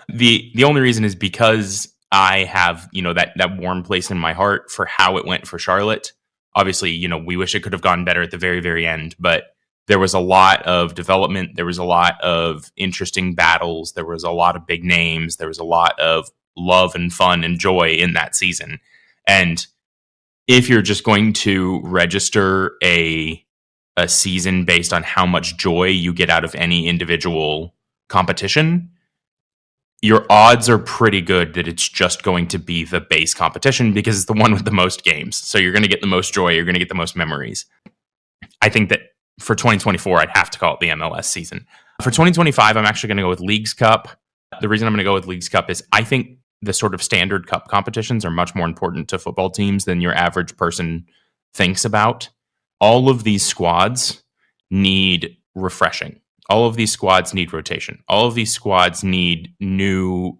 the only reason is because I have, that warm place in my heart for how it went for Charlotte. Obviously, we wish it could have gone better at the very, very end, but there was a lot of development. There was a lot of interesting battles. There was a lot of big names. There was a lot of love and fun and joy in that season. And if you're just going to register a season based on how much joy you get out of any individual competition, your odds are pretty good that it's just going to be the base competition because it's the one with the most games. So you're going to get the most joy. You're going to get the most memories. I think that for 2024, I'd have to call it the MLS season. For 2025, I'm actually going to go with Leagues Cup. The reason I'm going to go with Leagues Cup is I think the sort of standard cup competitions are much more important to football teams than your average person thinks about. All of these squads need refreshing. All of these squads need rotation. All of these squads need new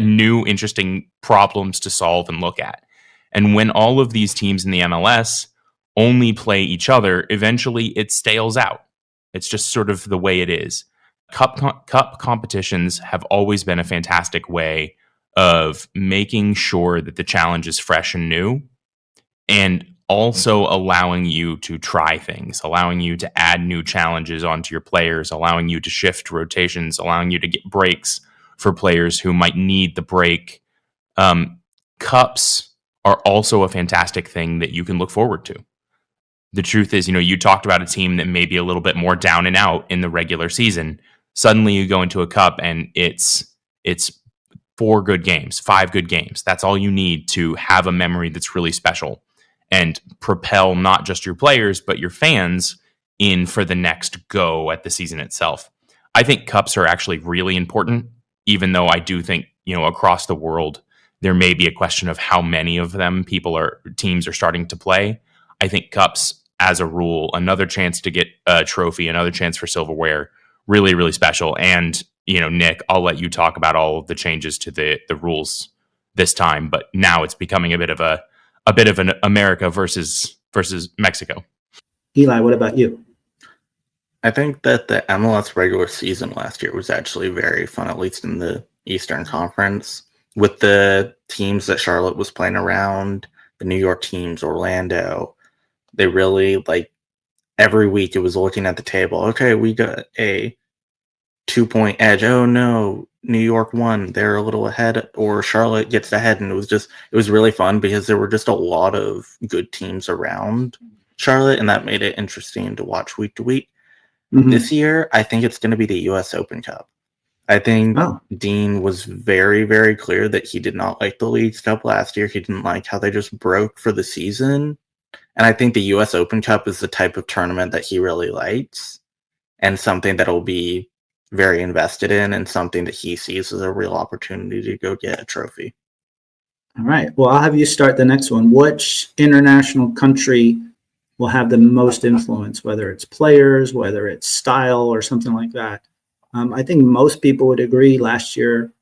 interesting problems to solve and look at. And when all of these teams in the MLS only play each other, eventually it stales out. It's just sort of the way it is. Cup competitions have always been a fantastic way of making sure that the challenge is fresh and new, and also allowing you to try things, allowing you to add new challenges onto your players, allowing you to shift rotations, allowing you to get breaks for players who might need the break. Cups are also a fantastic thing that you can look forward to. The truth is, you talked about a team that may be a little bit more down and out in the regular season. Suddenly you go into a cup and it's 4 good games, 5 good games. That's all you need to have a memory that's really special and propel not just your players, but your fans in for the next go at the season itself. I think cups are actually really important, even though I do think, across the world, there may be a question of how many of them teams are starting to play. I think cups, as a rule, another chance to get a trophy, another chance for silverware, really, really special. And, Nick, I'll let you talk about all of the changes to the rules this time, but now it's becoming a bit of an America versus Mexico. Eli, what about you? I think that the MLS regular season last year was actually very fun, at least in the Eastern Conference, with the teams that Charlotte was playing around, the New York teams, Orlando. They really, every week it was looking at the table. Okay, we got a 2-point edge. Oh no, New York won. They're a little ahead, or Charlotte gets ahead. And it was really fun because there were just a lot of good teams around Charlotte, and that made it interesting to watch week to week. Mm-hmm. This year, I think it's going to be the US Open Cup. I think Dean was very, very clear that he did not like the Leagues Cup last year. He didn't like how they just broke for the season. And I think the US Open Cup is the type of tournament that he really likes and something that will be very invested in and something that he sees as a real opportunity to go get a trophy. All right. Well, I'll have you start the next one. Which international country will have the most influence, whether it's players, whether it's style or something like that? I think most people would agree last year,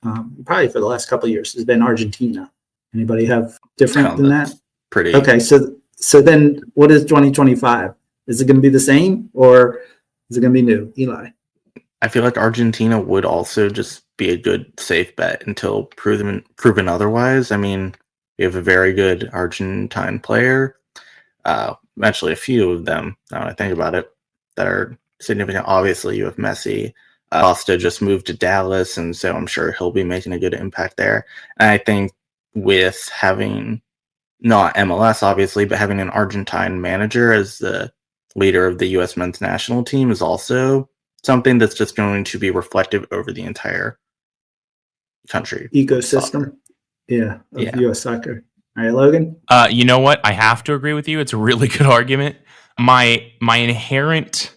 probably for the last couple of years, has been Argentina. Anybody have different than that? Pretty. Okay. So then what is 2025? Is it going to be the same or is it going to be new? Eli? I feel like Argentina would also just be a good safe bet until proven otherwise. I mean, we have a very good Argentine player. Actually, a few of them, now that I think about it, that are significant. Obviously, you have Messi. Costa just moved to Dallas, and so I'm sure he'll be making a good impact there. And I think with having, not MLS, obviously, but having an Argentine manager as the leader of the U.S. men's national team is also something that's just going to be reflective over the entire country. Ecosystem. Yeah, of U.S. soccer. All right, Logan? You know what? I have to agree with you. It's a really good argument. My inherent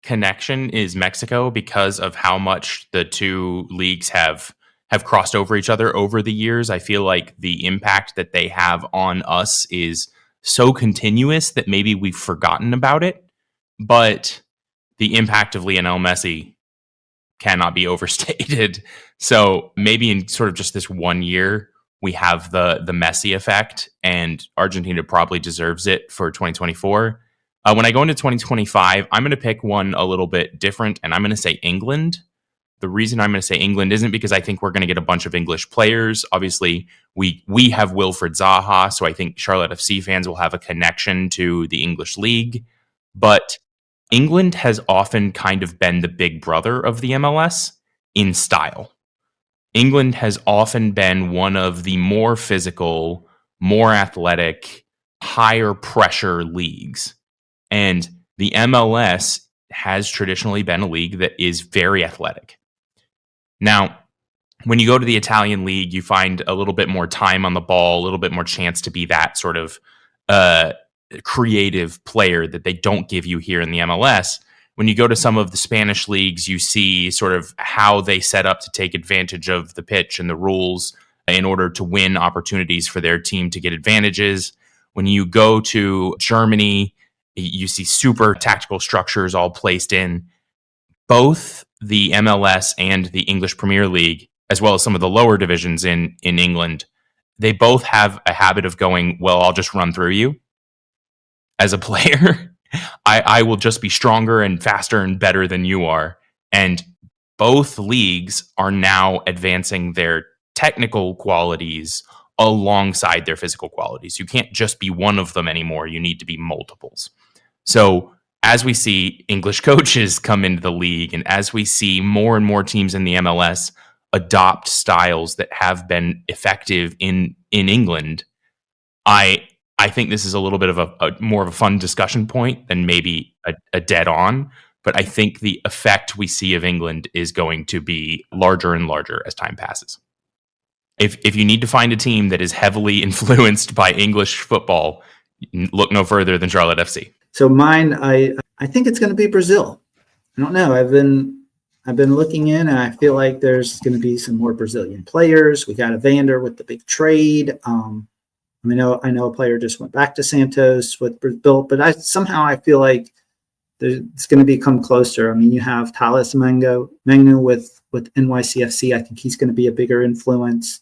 connection is Mexico because of how much the two leagues have crossed over each other over the years. I feel like the impact that they have on us is so continuous that maybe we've forgotten about it. But the impact of Lionel Messi cannot be overstated. So maybe in sort of just this 1 year, we have the Messi effect, and Argentina probably deserves it for 2024. When I go into 2025, I'm going to pick one a little bit different, and I'm going to say England. The reason I'm going to say England isn't because I think we're going to get a bunch of English players. Obviously, we have Wilfried Zaha, so I think Charlotte FC fans will have a connection to the English league. But England has often kind of been the big brother of the MLS in style. England has often been one of the more physical, more athletic, higher pressure leagues. And the MLS has traditionally been a league that is very athletic. Now, when you go to the Italian league, you find a little bit more time on the ball, a little bit more chance to be that sort of creative player that they don't give you here in the MLS. When you go to some of the Spanish leagues, you see sort of how they set up to take advantage of the pitch and the rules in order to win opportunities for their team to get advantages. When you go to Germany, you see super tactical structures all placed in. Both the MLS and the English Premier League, as well as some of the lower divisions in England, they both have a habit of going, well, I'll just run through you. As a player, I will just be stronger and faster and better than you are. And both leagues are now advancing their technical qualities alongside their physical qualities. You can't just be one of them anymore. You need to be multiples. So as we see English coaches come into the league and as we see more and more teams in the MLS adopt styles that have been effective in England, I think this is a little bit of a more of a fun discussion point than maybe a dead on. But I think the effect we see of England is going to be larger and larger as time passes. If you need to find a team that is heavily influenced by English football, look no further than Charlotte FC. So mine, I think it's going to be Brazil. I don't know. I've been looking in, and I feel like there's going to be some more Brazilian players. We got Evander with the big trade. I know a player just went back to Santos with Brazil, but I feel like it's going to become closer. I mean, you have Thales Magno with NYCFC. I think he's going to be a bigger influence.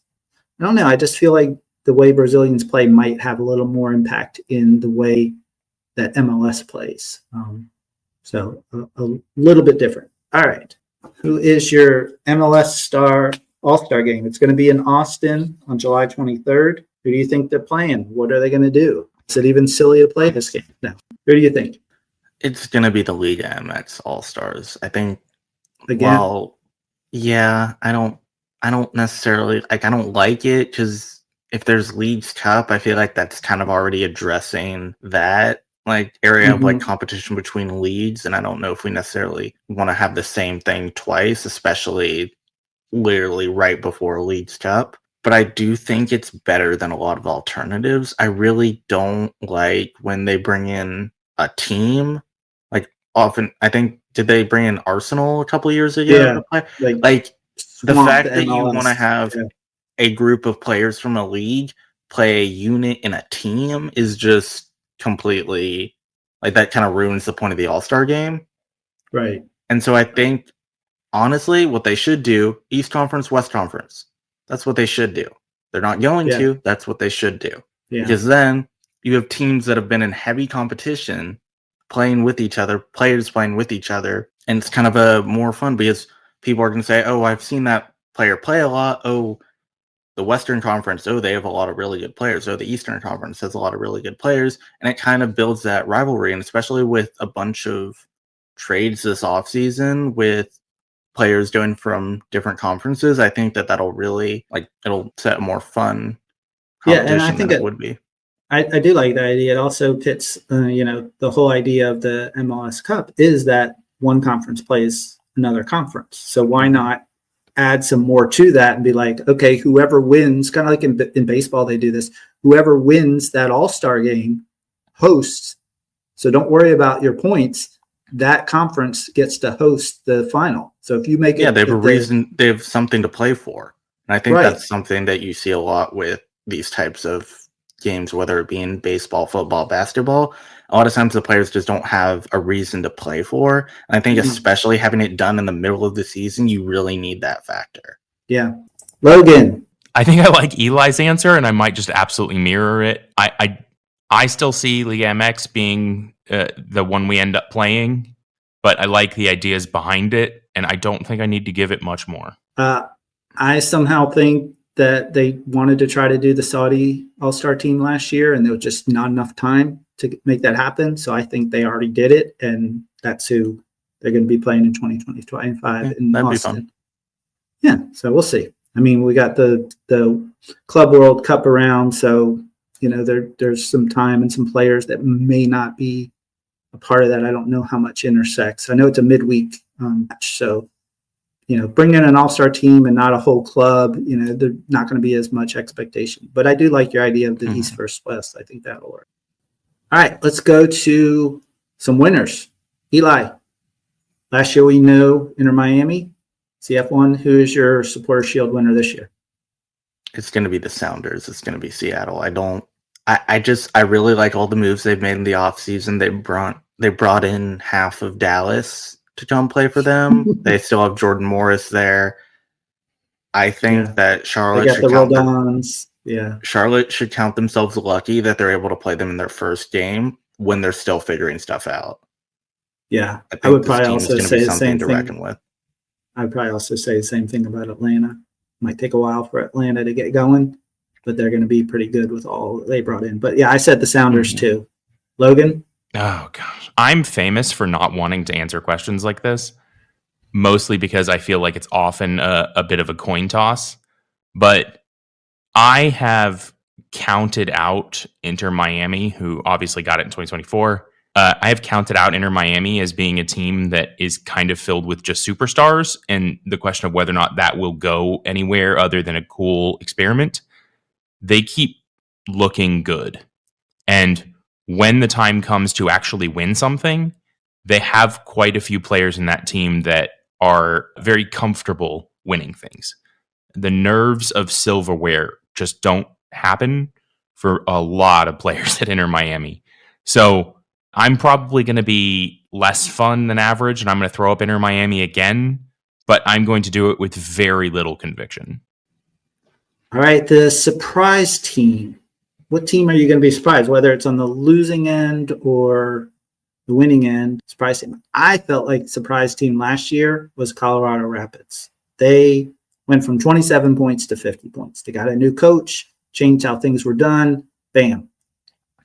I don't know. I just feel like the way Brazilians play might have a little more impact in the way that MLS plays. So a little bit different. All right. Who is your MLS All Star Game? It's going to be in Austin on July 23rd. Who do you think they're playing? What are they going to do? Is it even silly to play this game? No. Who do you think? It's going to be the Liga MX All-Stars. I think, Again? I don't necessarily, I don't like it because if there's Leagues Cup, I feel like that's kind of already addressing that area of competition between leagues, and I don't know if we necessarily want to have the same thing twice, especially literally right before Leagues Cup. But I do think it's better than a lot of alternatives. I really don't like when they bring in a team. Often, I think, did they bring in Arsenal a couple of years ago? Yeah. The fact that you MLS. want to have a group of players from a league play a unit in a team is just completely that kind of ruins the point of the All-Star game. Right. And so I think, honestly, what they should do, East Conference, West Conference, that's what they should do. They're not going to, that's what they should do. Yeah. Because then you have teams that have been in heavy competition playing with each other, players playing with each other, and it's kind of a more fun because people are going to say, oh, I've seen that player play a lot. Oh, the Western Conference, oh, they have a lot of really good players. Oh, the Eastern Conference has a lot of really good players. And it kind of builds that rivalry, and especially with a bunch of trades this offseason with players going from different conferences, I think that'll really, it'll set a more fun competition and I think than it would be. I do like that idea. It also pits, the whole idea of the MLS Cup is that one conference plays another conference. So why not add some more to that and be like, okay, whoever wins, kind of like in baseball, they do this, whoever wins that All-Star game hosts. So don't worry about your points. That conference gets to host the final. So if you make they have a reason, they have something to play for. And I think that's something that you see a lot with these types of games, whether it be in baseball, football, basketball. A lot of times the players just don't have a reason to play for. And I think especially having it done in the middle of the season, you really need that factor. Yeah. Logan. I think I like Eli's answer, and I might just absolutely mirror it. I still see Liga MX being the one we end up playing, but I like the ideas behind it, and I don't think I need to give it much more. I somehow think that they wanted to try to do the Saudi All-Star team last year, and there was just not enough time to make that happen. So I think they already did it, and that's who they're going to be playing in 2025 in that'd Austin. Be fun. Yeah, so we'll see. I mean, we got the Club World Cup around, so there's some time and some players that may not be a part of that. I don't know how much intersects. I know it's a midweek match, so bring in an all-star team and not a whole club, there's not going to be as much expectation. But I do like your idea of the East versus West. I think that'll work. All right, let's go to some winners. Eli, last year we know Inter Miami, CF1. Who is your Supporter Shield winner this year? It's going to be the Sounders. It's going to be Seattle. I really like all the moves they've made in the offseason. They brought in half of Dallas to come play for them. They still have Jordan Morris there. I think that Charlotte should count themselves lucky that they're able to play them in their first game when they're still figuring stuff out. Yeah, I would probably also say the same thing. I'd probably also say the same thing about Atlanta. Might take a while for Atlanta to get going, but they're going to be pretty good with all they brought in. But yeah, I said the Sounders too. Logan? Oh, gosh. I'm famous for not wanting to answer questions like this. mostly because I feel like it's often a bit of a coin toss. But I have counted out Inter Miami, who obviously got it in 2024. I have counted out Inter Miami as being a team that is kind of filled with just superstars, and the question of whether or not that will go anywhere other than a cool experiment. They keep looking good. And when the time comes to actually win something, they have quite a few players in that team that are very comfortable winning things. The nerves of silverware just don't happen for a lot of players at Inter Miami. So I'm probably going to be less fun than average, and I'm going to throw up Inter Miami again, but I'm going to do it with very little conviction. All right, the surprise team. What team are you going to be surprised, whether it's on the losing end or the winning end? Surprise team. I felt like the surprise team last year was Colorado Rapids. They went from 27 points to 50 points. They got a new coach, changed how things were done. Bam,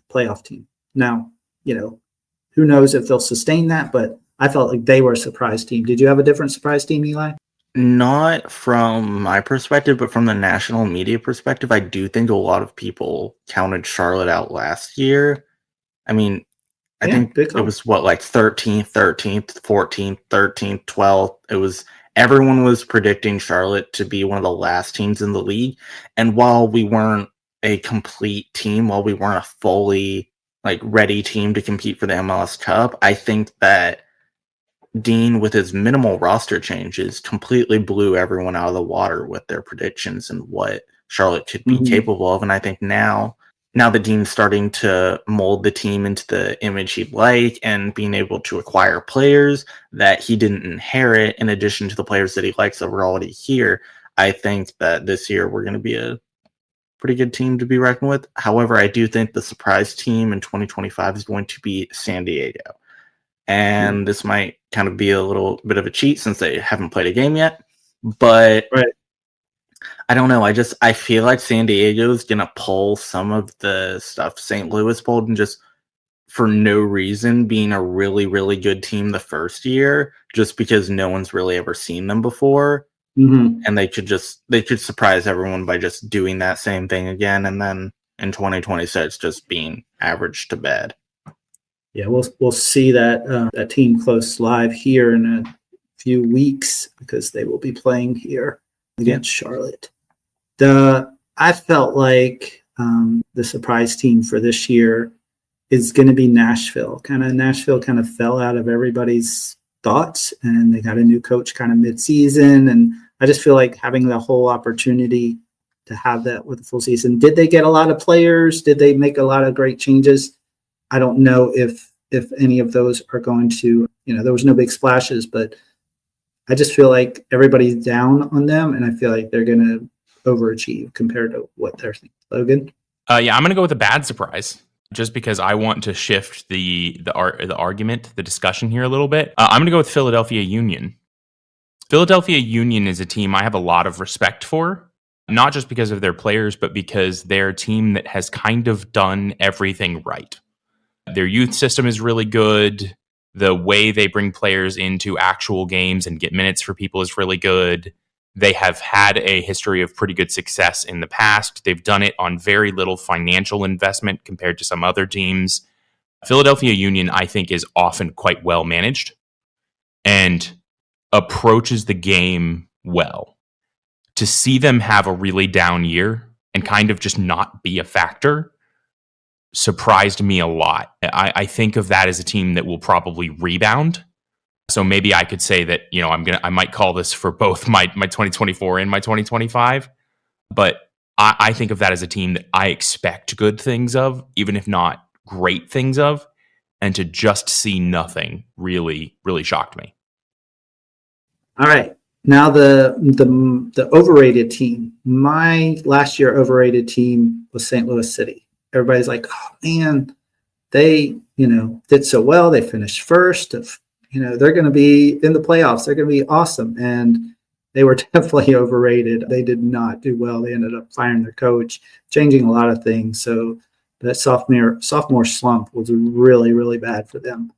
playoff team. Now, who knows if they'll sustain that, but I felt like they were a surprise team. Did you have a different surprise team, Eli? Not from my perspective, but from the national media perspective, I do think a lot of people counted Charlotte out last year. I mean, I think it was 13th, 14th, 13th, 12th. Everyone was predicting Charlotte to be one of the last teams in the league. And while we weren't a complete team, while we weren't a fully ready team to compete for the MLS Cup, I think that Dean, with his minimal roster changes, completely blew everyone out of the water with their predictions and what Charlotte could be capable of. And I think now that Dean's starting to mold the team into the image he'd like and being able to acquire players that he didn't inherit in addition to the players that he likes that were already here, I think that this year we're going to be a pretty good team to be reckoned with. However, I do think the surprise team in 2025 is going to be San Diego. And this might kind of be a little bit of a cheat since they haven't played a game yet. But I don't know. I feel like San Diego is going to pull some of the stuff St. Louis pulled and just for no reason being a really, really good team the first year just because no one's really ever seen them before. And they could surprise everyone by just doing that same thing again. And then in 2026, just being average to bad. Yeah, we'll see that team close live here in a few weeks because they will be playing here against Charlotte. I felt like the surprise team for this year is going to be Nashville. Nashville kind of fell out of everybody's thoughts, and they got a new coach kind of mid-season, and I just feel like having the whole opportunity to have that with the full season. Did they get a lot of players? Did they make a lot of great changes? I don't know if any of those are going to, there was no big splashes, but I just feel like everybody's down on them, and I feel like they're going to overachieve compared to what they're thinking. Logan? Yeah, I'm going to go with a bad surprise, just because I want to shift the argument, the discussion here a little bit. I'm going to go with Philadelphia Union. Philadelphia Union is a team I have a lot of respect for, not just because of their players, but because they're a team that has kind of done everything right. Their youth system is really good. The way they bring players into actual games and get minutes for people is really good. They have had a history of pretty good success in the past. They've done it on very little financial investment compared to some other teams. Philadelphia Union, I think, is often quite well managed and approaches the game well. To see them have a really down year and kind of just not be a factor surprised me a lot. I think of that as a team that will probably rebound. So maybe I could say that, I might call this for both my 2024 and my 2025. But I think of that as a team that I expect good things of, even if not great things of. And to just see nothing really, really shocked me. All right. Now the overrated team. My last year overrated team was St. Louis City. Everybody's like, oh man, they, did so well. They finished first. They're going to be in the playoffs. They're going to be awesome. And they were definitely overrated. They did not do well. They ended up firing their coach, changing a lot of things. So that sophomore slump was really, really bad for them.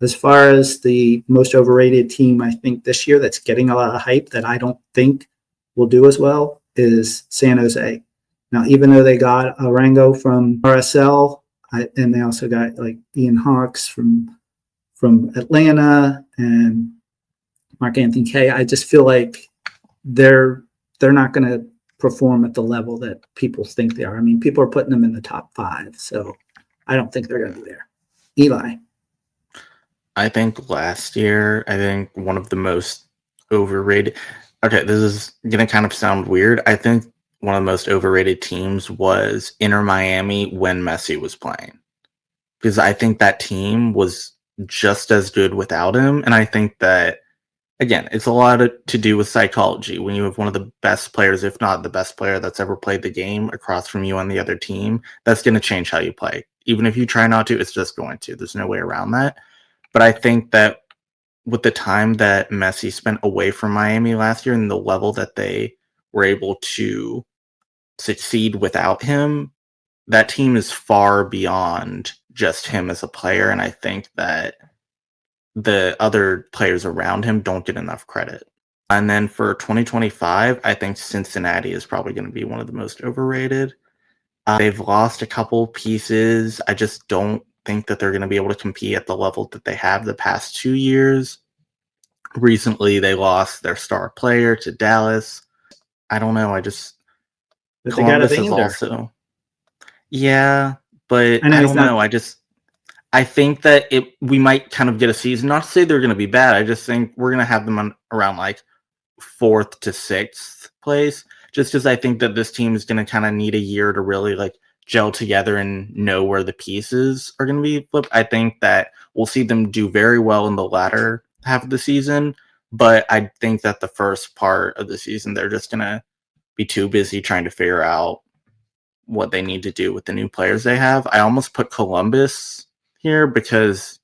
As far as the most overrated team, I think this year that's getting a lot of hype that I don't think will do as well is San Jose. Now, even though they got Arango from RSL, and they also got like Ian Hawks from Atlanta and Mark Anthony Kay, I just feel like they're not going to perform at the level that people think they are. I mean, people are putting them in the top 5, so I don't think they're going to be there. Eli. I think last year, one of the most overrated. Okay, this is going to kind of sound weird. I think one of the most overrated teams was Inter Miami when Messi was playing. Because I think that team was just as good without him. And I think that, again, it's a lot to do with psychology. When you have one of the best players, if not the best player that's ever played the game across from you on the other team, that's going to change how you play. Even if you try not to, it's just going to. There's no way around that. But I think that with the time that Messi spent away from Miami last year and the level that they were able to succeed without him, that team is far beyond just him as a player. And I think that the other players around him don't get enough credit. And then for 2025, I think Cincinnati is probably going to be one of the most overrated. They've lost a couple pieces. I just don't think that they're going to be able to compete at the level that they have the past 2 years. Recently, they lost their star player to Dallas. I don't know. But Columbus they got is Evander. also. Yeah, but I know I he's don't not- know. I think that we might kind of get a season. Not to say they're going to be bad. I just think we're going to have them around like 4th to 6th place. Just because I think that this team is going to kind of need a year to really like gel together and know where the pieces are going to be flipped. I think that we'll see them do very well in the latter half of the season, but I think that the first part of the season, they're just going to be too busy trying to figure out what they need to do with the new players they have. I almost put Columbus here because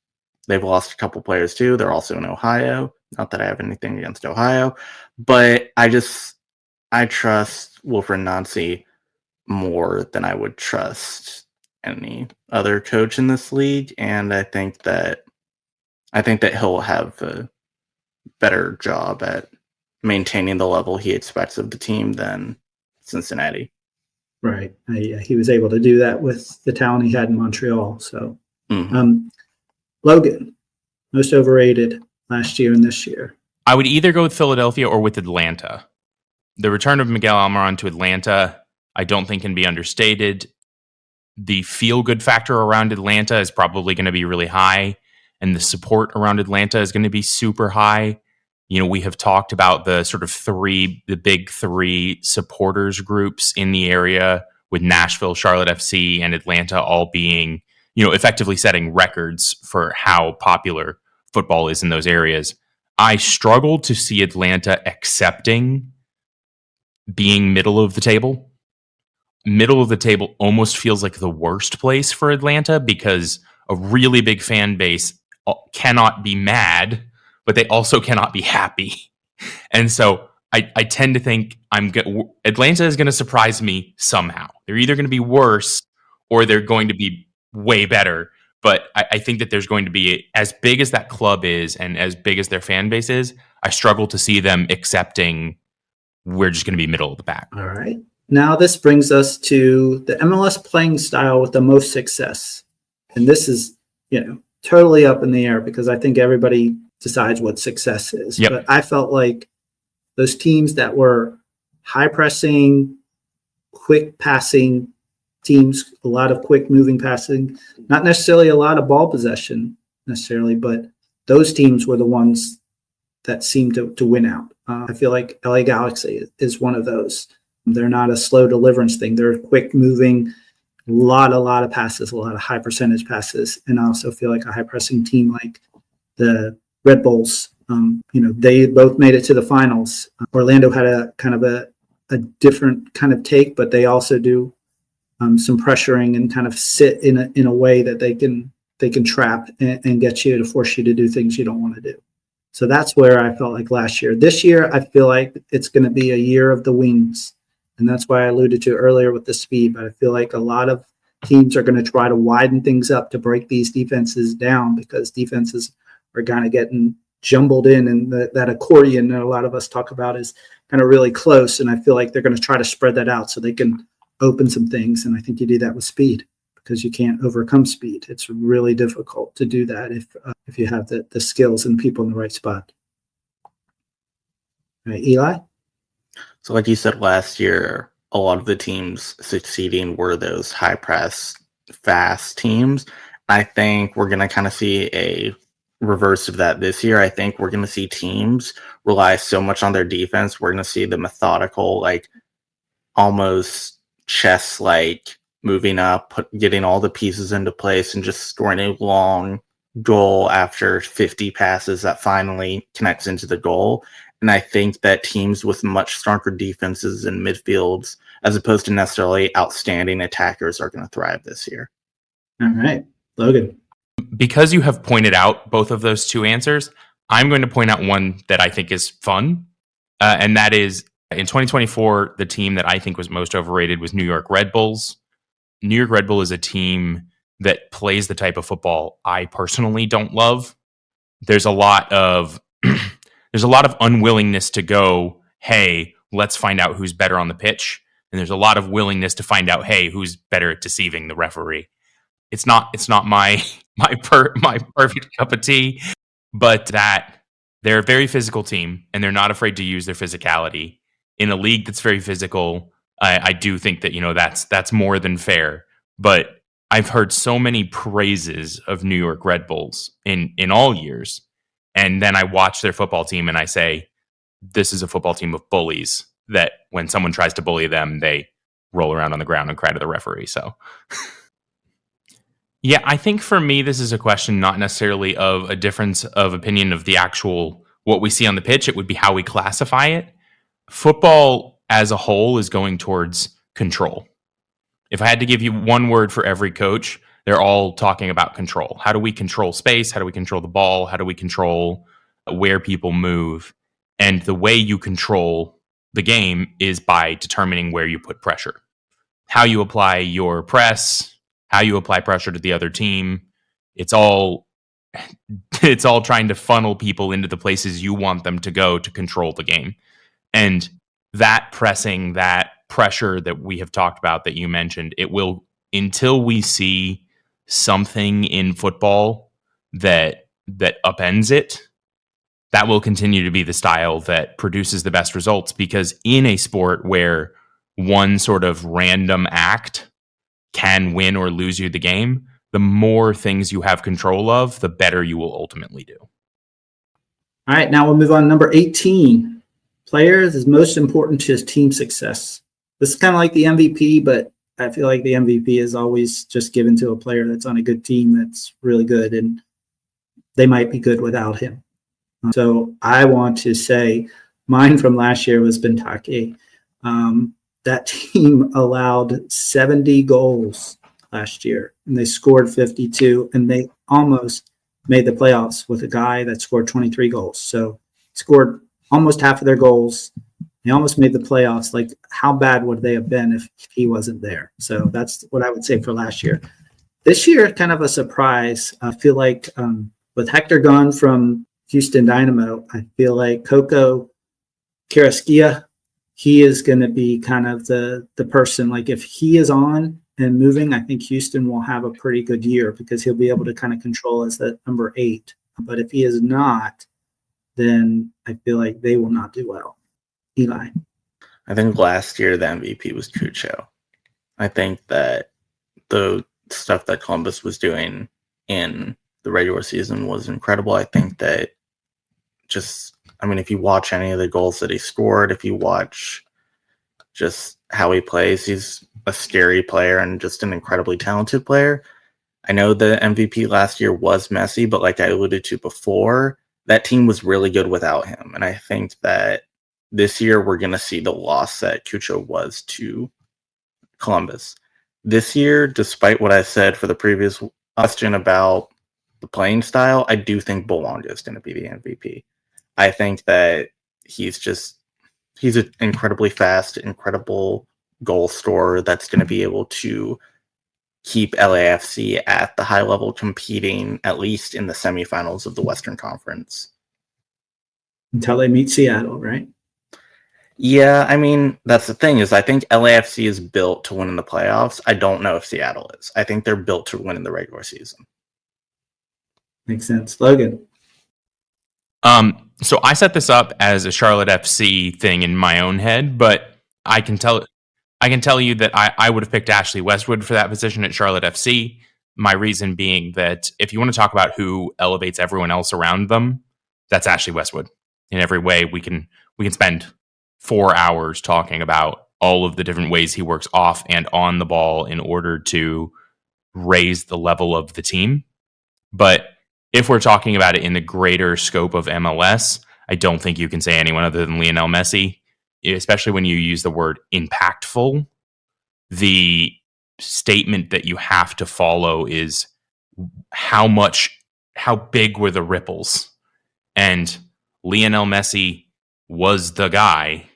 they've lost a couple players too. They're also in Ohio. Not that I have anything against Ohio, but I trust Wilfred Nancy more than I would trust any other coach in this league, and I think that he'll have a better job at maintaining the level he expects of the team than Cincinnati. Right. He was able to do that with the talent he had in Montreal. So, Logan, most overrated last year and this year. I would either go with Philadelphia or with Atlanta. The return of Miguel Almiron to Atlanta, I don't think can be understated. The feel-good factor around Atlanta is probably going to be really high, and the support around Atlanta is going to be super high. You know, we have talked about the sort of the big 3 supporters groups in the area, with Nashville, Charlotte FC, and Atlanta all being, you know, effectively setting records for how popular football is in those areas. I struggle to see Atlanta accepting being middle of the table. Middle of the table almost feels like the worst place for Atlanta because a really big fan base cannot be mad, but they also cannot be happy. And so I tend to think Atlanta is going to surprise me somehow. They're either going to be worse or they're going to be way better. But I think that there's going to be, as big as that club is and as big as their fan base is, I struggle to see them accepting we're just going to be middle of the pack. All right. Now this brings us to the MLS playing style with the most success. And this is, totally up in the air because I think everybody decides what success is. Yep. But I felt like those teams that were high pressing, quick passing teams, a lot of quick moving passing, not necessarily a lot of ball possession necessarily, but those teams were the ones that seemed to win out. I feel like LA Galaxy is one of those. They're not a slow deliverance thing. They're quick moving, a lot of passes, a lot of high percentage passes. And I also feel like a high pressing team like the Red Bulls, they both made it to the finals. Orlando had a kind of a different kind of take, but they also do some pressuring and kind of sit in a way that they can trap and get you to force you to do things you don't want to do. So that's where I felt like last year. This year, I feel like it's going to be a year of the wings. And that's why I alluded to earlier with the speed. But I feel like a lot of teams are going to try to widen things up to break these defenses down because defenses are kind of getting jumbled in, and that accordion that a lot of us talk about is kind of really close. And I feel like they're going to try to spread that out so they can open some things. And I think you do that with speed, because you can't overcome speed. It's really difficult to do that if you have the skills and people in the right spot. All right, Eli? So like you said, last year, a lot of the teams succeeding were those high press, fast teams. I think we're going to kind of see a reverse of that this year. I think we're going to see teams rely so much on their defense. We're going to see the methodical, like almost chess-like moving up, getting all the pieces into place, and just scoring a long goal after 50 passes that finally connects into the goal. And I think that teams with much stronger defenses and midfields, as opposed to necessarily outstanding attackers, are going to thrive this year. All right. Logan? Because you have pointed out both of those two answers, I'm going to point out one that I think is fun. And that is, in 2024, the team that I think was most overrated was New York Red Bulls. New York Red Bull is a team that plays the type of football I personally don't love. There's a lot of unwillingness to go, hey, let's find out who's better on the pitch. And there's a lot of willingness to find out, hey, who's better at deceiving the referee. It's not my perfect cup of tea, but that they're a very physical team and they're not afraid to use their physicality in a league that's very physical. I do think that that's more than fair. But I've heard so many praises of New York Red Bulls in all years, and then I watch their football team and I say, this is a football team of bullies that when someone tries to bully them, they roll around on the ground and cry to the referee. So. Yeah, I think for me, this is a question not necessarily of a difference of opinion of the actual what we see on the pitch. It would be how we classify it. Football as a whole is going towards control. If I had to give you one word for every coach, they're all talking about control. How do we control space? How do we control the ball? How do we control where people move? And the way you control the game is by determining where you put pressure, how you apply your press, how you apply pressure to the other team. It's all trying to funnel people into the places you want them to go to control the game. And that pressing, that pressure that we have talked about, that you mentioned, it will, until we see something in football that upends it, that will continue to be the style that produces the best results. Because in a sport where one sort of random act can win or lose you the game, the more things you have control of, the better you will ultimately do. All right, now we'll move on to number 18. Players is most important to his team success. This is kind of like the MVP, but I feel like the MVP is always just given to a player that's on a good team that's really good, and they might be good without him. So I want to say mine from last year was Benteke. That team allowed 70 goals last year, and they scored 52, and they almost made the playoffs with a guy that scored 23 goals. So scored almost half of their goals. They almost made the playoffs. Like, how bad would they have been if he wasn't there? So that's what I would say for last year. This year, kind of a surprise. I feel like with Hector gone from Houston Dynamo, I feel like Coco Carrasquilla, he is going to be kind of the person. Like, if he is on and moving, I think Houston will have a pretty good year because he'll be able to kind of control as that number 8. But if he is not, then I feel like they will not do well. Eli? I think last year the MVP was Cucho. I think that the stuff that Columbus was doing in the regular season was incredible. I think that if you watch any of the goals that he scored, if you watch just how he plays, he's a scary player and just an incredibly talented player. I know the MVP last year was Messi, but like I alluded to before, that team was really good without him. And I think that this year we're going to see the loss that Cucho was to Columbus. This year, despite what I said for the previous question about the playing style, I do think Bolonga is going to be the MVP. I think that he's an incredibly fast, incredible goal scorer that's going to be able to keep LAFC at the high level, competing at least in the semifinals of the Western Conference. Until they meet Seattle, right? Yeah, I mean, that's the thing, is I think LAFC is built to win in the playoffs. I don't know if Seattle is. I think they're built to win in the regular season. Makes sense. Logan. So I set this up as a Charlotte FC thing in my own head, but I can tell you that I would have picked Ashley Westwood for that position at Charlotte FC. My reason being that if you want to talk about who elevates everyone else around them, that's Ashley Westwood. In every way, we can spend 4 hours talking about all of the different ways he works off and on the ball in order to raise the level of the team. But if we're talking about it in the greater scope of MLS, I don't think you can say anyone other than Lionel Messi, especially when you use the word impactful. The statement that you have to follow is how big were the ripples? And Lionel Messi was the guy,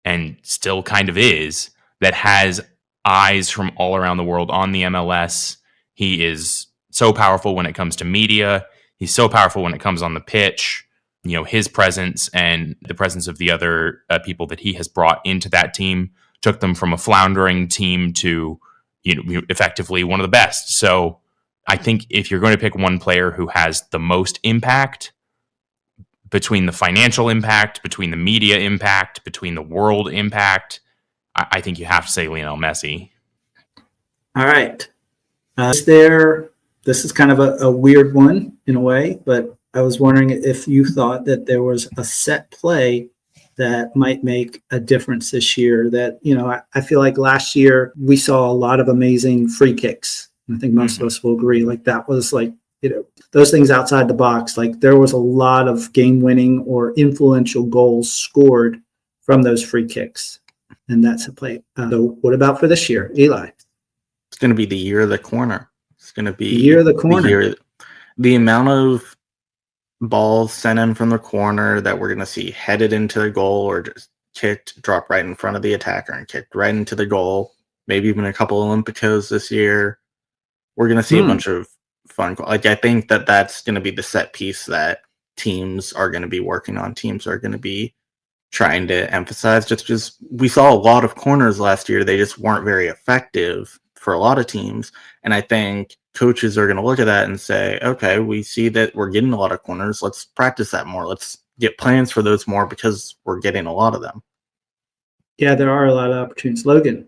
and still kind of is, that has eyes from all around the world on the MLS. He is so powerful when it comes to media. He's so powerful when it comes on the pitch. You know, his presence and the presence of the other people that he has brought into that team took them from a floundering team to, effectively one of the best. So I think if you're going to pick one player who has the most impact, between the financial impact, between the media impact, between the world impact, I think you have to say Lionel Messi. All right. This is kind of a weird one in a way, but I was wondering if you thought that there was a set play that might make a difference this year. That, I feel like last year we saw a lot of amazing free kicks. I think most of us will agree. Like that was like, those things outside the box. Like there was a lot of game-winning or influential goals scored from those free kicks, and that's a play. So what about for this year, Eli? It's going to be the year of the corner. It's going to be the year of the corner. The amount of balls sent in from the corner that we're going to see headed into the goal or just kicked, drop right in front of the attacker and kicked right into the goal. Maybe even a couple Olympicos this year. We're going to see a bunch of fun. Like I think that's going to be the set piece that teams are going to be working on. Teams are going to be trying to emphasize. Just we saw a lot of corners last year. They just weren't very effective for a lot of teams. And I think coaches are going to look at that and say, okay, we see that we're getting a lot of corners. Let's practice that more. Let's get plans for those more because we're getting a lot of them. Yeah, there are a lot of opportunities. Logan.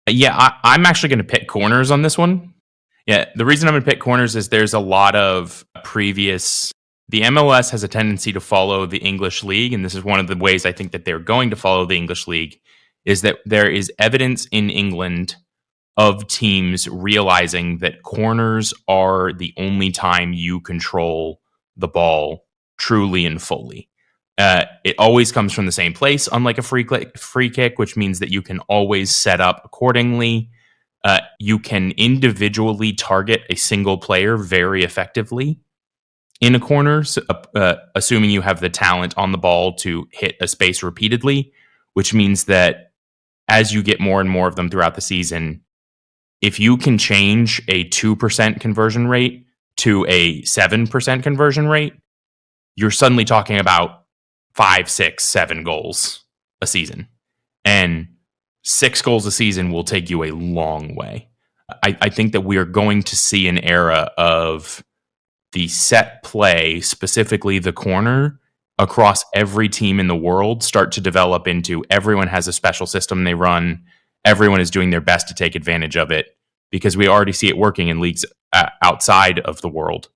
Yeah, I'm actually going to pick corners on this one. Yeah, the reason I'm going to pick corners is there's a lot of the MLS has a tendency to follow the English League, and this is one of the ways I think that they're going to follow the English League, is that there is evidence in England of teams realizing that corners are the only time you control the ball truly and fully. It always comes from the same place, unlike a free kick, which means that you can always set up accordingly. You can individually target a single player very effectively in a corner, assuming you have the talent on the ball to hit a space repeatedly, which means that as you get more and more of them throughout the season, if you can change a 2% conversion rate to a 7% conversion rate, you're suddenly talking about 5, 6, 7 goals a season. And 6 goals a season will take you a long way. I think that we are going to see an era of the set play, specifically the corner, across every team in the world start to develop into everyone has a special system they run. Everyone is doing their best to take advantage of it because we already see it working in leagues outside of the world,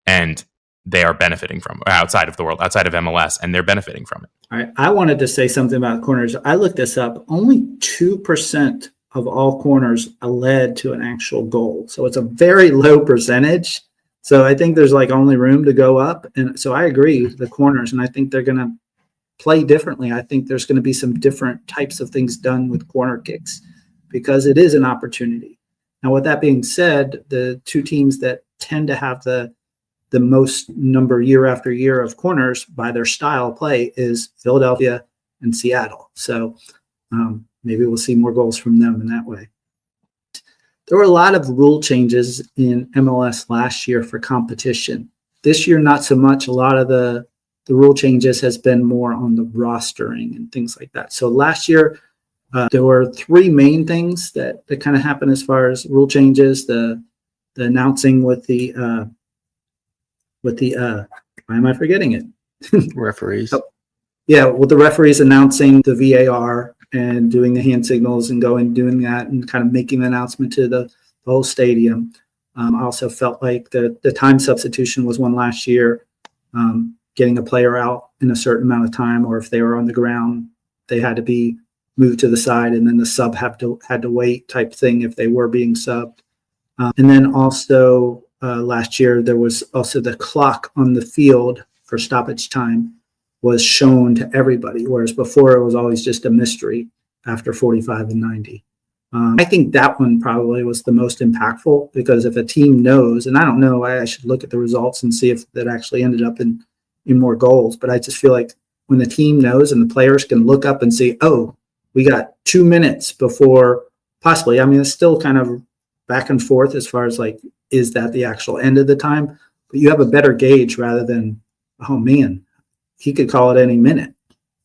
and they are benefiting from outside of the world, outside of MLS, and they're benefiting from it. All right. I wanted to say something about corners. I looked this up. Only 2% of all corners led to an actual goal. So it's a very low percentage. So I think there's like only room to go up. And so I agree with the corners, and I think they're going to play differently. I think there's going to be some different types of things done with corner kicks because it is an opportunity. Now, with that being said, the two teams that tend to have the most number year after year of corners by their style of play is Philadelphia and Seattle. So maybe we'll see more goals from them in that way. there were a lot of rule changes in MLS last year for competition. This year, not so much. A lot of the rule changes has been more on the rostering and things like that. So last year, there were three main things that kind of happened as far as rule changes. The announcing with the why am I forgetting it? Referees. Yeah, with the referees announcing the VAR and doing the hand signals and doing that and kind of making the announcement to the whole stadium. I also felt like the time substitution was one last year, getting a player out in a certain amount of time, or if they were on the ground, they had to be moved to the side, and then the sub had to wait type thing if they were being subbed. And then also last year, there was also the clock on the field for stoppage time was shown to everybody, whereas before it was always just a mystery after 45 and 90. I think that one probably was the most impactful, because if a team knows, and I don't know, I should look at the results and see if that actually ended up in more goals, but I just feel like when the team knows and the players can look up and see, oh, we got 2 minutes before possibly, I mean, it's still kind of back and forth as far as like, is that the actual end of the time? But you have a better gauge rather than, oh man, he could call it any minute.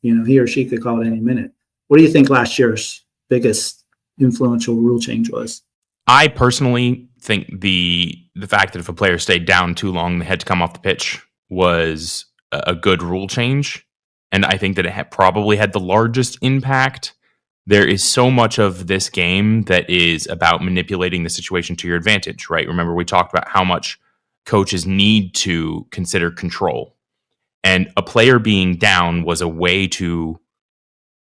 He or she could call it any minute. What do you think last year's biggest influential rule change was? I personally think the fact that if a player stayed down too long, they had to come off the pitch was a good rule change. And I think that it probably had the largest impact. There is so much of this game that is about manipulating the situation to your advantage, right? Remember, we talked about how much coaches need to consider control. And a player being down was a way to,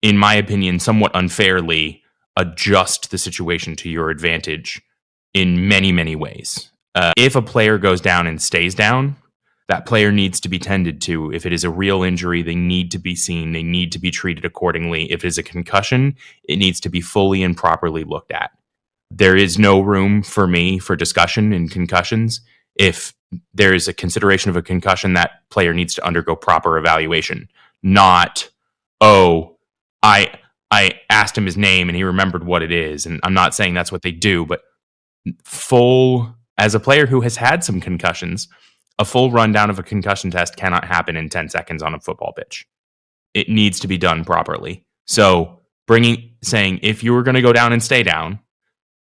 in my opinion, somewhat unfairly adjust the situation to your advantage in many, many ways. If a player goes down and stays down, that player needs to be tended to. If it is a real injury, they need to be seen. They need to be treated accordingly. If it is a concussion, it needs to be fully and properly looked at. There is no room for me for discussion in concussions. If there is a consideration of a concussion, that player needs to undergo proper evaluation. Not, oh, I asked him his name and he remembered what it is. And I'm not saying that's what they do, but as a player who has had some concussions, a full rundown of a concussion test cannot happen in 10 seconds on a football pitch. It needs to be done properly. So saying if you were going to go down and stay down,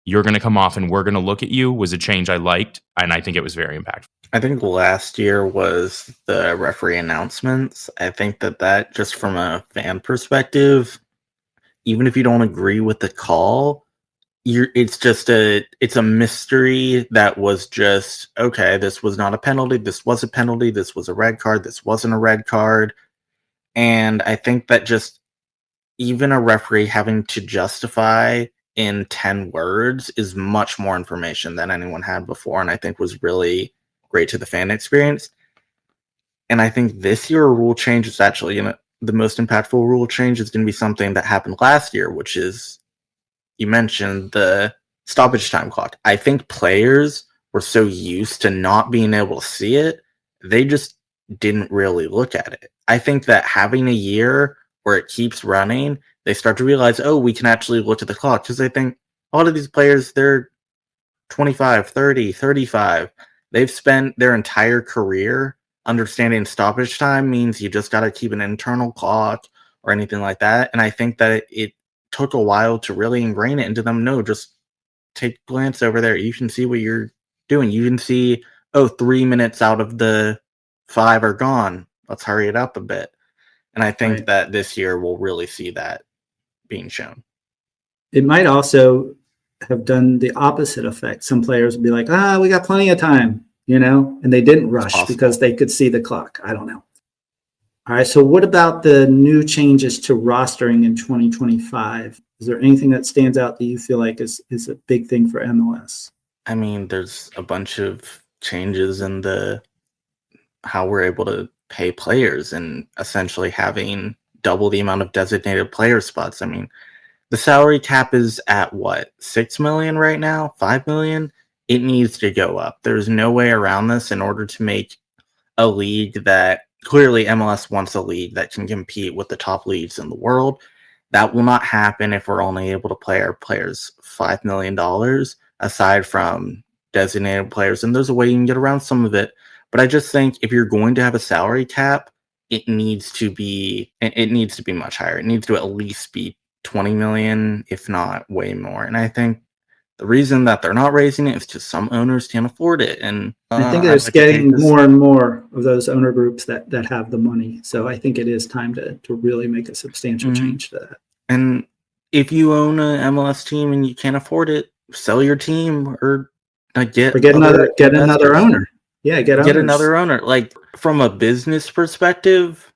you're going to come off and we're going to look at you was a change I liked, and I think it was very impactful. I think last year was the referee announcements. I think that just from a fan perspective, even if you don't agree with the call, it's a mystery that was just, okay, this was not a penalty, this was a penalty, this was a red card, this wasn't a red card. And I think that just even a referee having to justify in 10 words is much more information than anyone had before, and I think was really great to the fan experience. And I think this year a rule change is actually the most impactful rule change is going to be something that happened last year, which is, you mentioned the stoppage time clock. I think players were so used to not being able to see it, they just didn't really look at it. I think that having a year where it keeps running, they start to realize, oh, we can actually look at the clock. Because I think a lot of these players, they're 25, 30, 35. They've spent their entire career understanding stoppage time means you just got to keep an internal clock or anything like that. And I think that it took a while to really ingrain it into them. No, just take a glance over there. You can see what you're doing. You can see, 3 minutes out of the 5 are gone. Let's hurry it up a bit. And I think that this year we'll really see that being shown. It might also have done the opposite effect. Some players would be like, we got plenty of time, and they didn't rush because they could see the clock. I don't know. All right. So what about the new changes to rostering in 2025? Is there anything that stands out that you feel like is a big thing for MLS? I mean, there's a bunch of changes in how we're able to pay players and essentially having double the amount of designated player spots. I mean, the salary cap is at what, 6 million right now, 5 million? It needs to go up. There's no way around this in order to make a league that clearly MLS wants a league that can compete with the top leagues in the world. That will not happen if we're only able to pay our players $5 million. aside from designated players. And there's a way you can get around some of it. But I just think if you're going to have a salary cap, it needs to be much higher. It needs to at least be 20 million, if not way more. And I think the reason that they're not raising it is because some owners can't afford it. And I think there's getting more and more of those owner groups that have the money. So I think it is time to really make a substantial change to that. And if you own an MLS team and you can't afford it, sell your team or get another owner. Yeah, get another owner. Like, from a business perspective,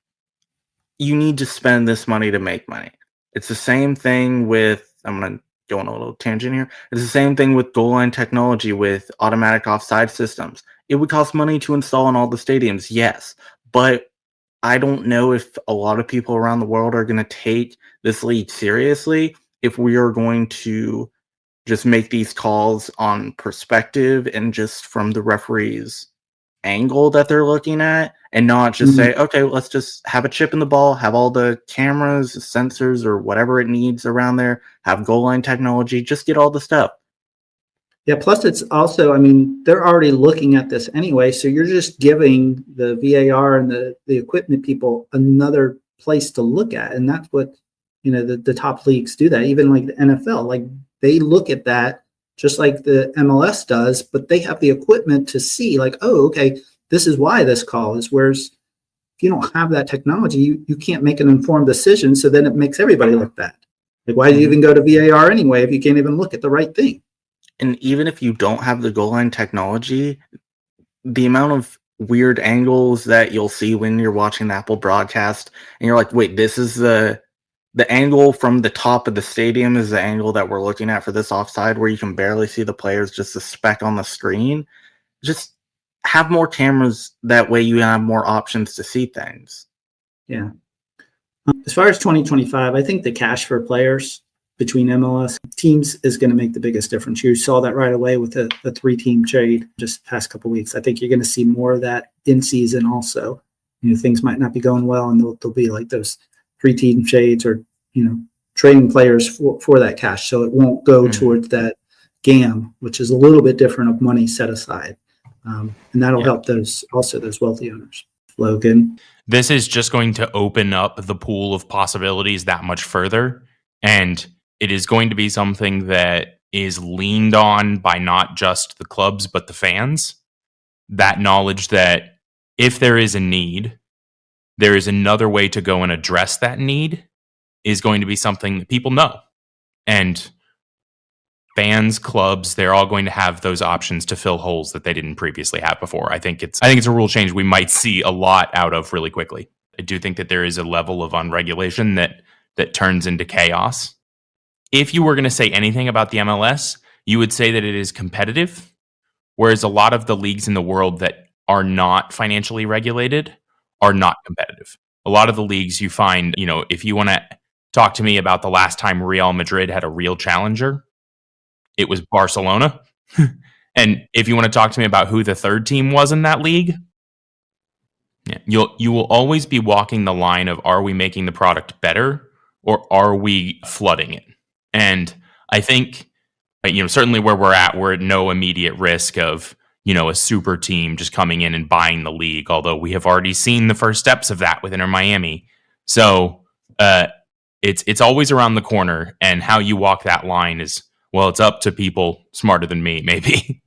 you need to spend this money to make money. It's the same thing with, I'm going to go on a little tangent here. It's the same thing with goal line technology, with automatic offside systems. It would cost money to install in all the stadiums, yes. But I don't know if a lot of people around the world are going to take this league seriously if we are going to just make these calls on perspective and just from the referee's angle that they're looking at, and not just say, okay, let's just have a chip in the ball, have all the cameras, sensors, or whatever it needs around there, have goal line technology, just get all the stuff. Yeah, plus it's also, I mean, they're already looking at this anyway, so you're just giving the VAR and the equipment people another place to look at, and that's what, the top leagues do that, even like the NFL, like they look at that just like the MLS does, but they have the equipment to see like, oh, okay, this is why this call is. Whereas if you don't have that technology, you can't make an informed decision. So then it makes everybody look bad. Like, why do you even go to VAR anyway if you can't even look at the right thing? And even if you don't have the goal line technology, the amount of weird angles that you'll see when you're watching the Apple broadcast, and you're like, wait, this is the angle from the top of the stadium is the angle that we're looking at for this offside, where you can barely see the players, just a speck on the screen. Just have more cameras. That way you have more options to see things. Yeah. As far as 2025, I think the cash for players between MLS teams is going to make the biggest difference. You saw that right away with the 3-team trade just past couple of weeks. I think you're going to see more of that in season also. Things might not be going well, and there'll be like those 3-team trades or, trading players for that cash. So it won't go towards that GAM, which is a little bit different of money set aside. And that'll help those wealthy owners. Logan. This is just going to open up the pool of possibilities that much further. And it is going to be something that is leaned on by not just the clubs, but the fans. That knowledge that if there is a need, there is another way to go and address that need is going to be something that people know. And fans, clubs, they're all going to have those options to fill holes that they didn't previously have before. I think it's a rule change we might see a lot out of really quickly. I do think that there is a level of unregulation that turns into chaos. If you were going to say anything about the MLS, you would say that it is competitive, whereas a lot of the leagues in the world that are not financially regulated are not competitive. A lot of the leagues you find, if you want to talk to me about the last time Real Madrid had a real challenger, it was Barcelona. And if you want to talk to me about who the third team was in that league, you will always be walking the line of, are we making the product better or are we flooding it? And I think, certainly where we're at no immediate risk of, a super team just coming in and buying the league, although we have already seen the first steps of that with Inter Miami. So it's always around the corner, and how you walk that line is, well, it's up to people smarter than me, maybe.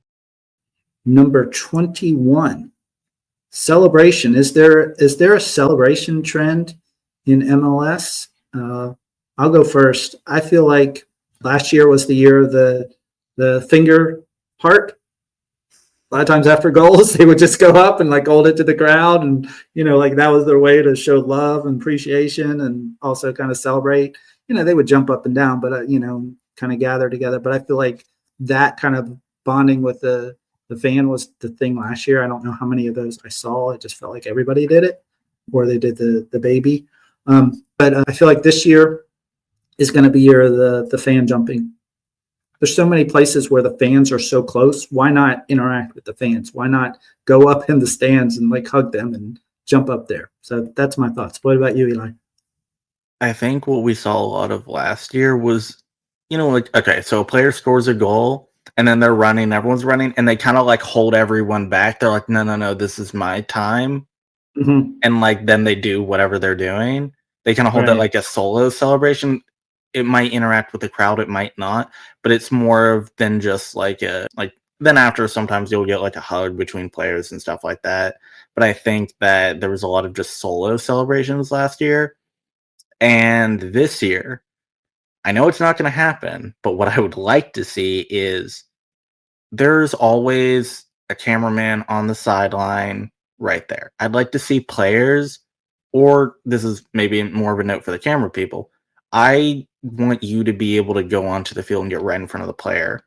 Number 21, celebration. Is there a celebration trend in MLS? I'll go first. I feel like last year was the year of the finger heart. A lot of times after goals, they would just go up and like hold it to the crowd, and like that was their way to show love and appreciation, and also kind of celebrate. They would jump up and down, but kind of gather together. But I feel like that kind of bonding with the fan was the thing last year. I don't know how many of those I saw. It just felt like everybody did it, or they did the baby. But I feel like this year is going to be year of the fan jumping. There's so many places where the fans are so close. Why not interact with the fans? Why not go up in the stands and like hug them and jump up there? So that's my thoughts. What about you, Eli? I think what we saw a lot of last year was, okay, so a player scores a goal and then they're running, everyone's running, and they kind of like hold everyone back. They're like, no, this is my time. Mm-hmm. And like then they do whatever they're doing. They kind of hold it like a solo celebration. It might interact with the crowd, it might not, but it's more than just like then after sometimes you'll get like a hug between players and stuff like that. But I think that there was a lot of just solo celebrations last year. And this year, I know it's not going to happen, but what I would like to see is there's always a cameraman on the sideline right there. I'd like to see players, or this is maybe more of a note for the camera people, I want you to be able to go onto the field and get right in front of the player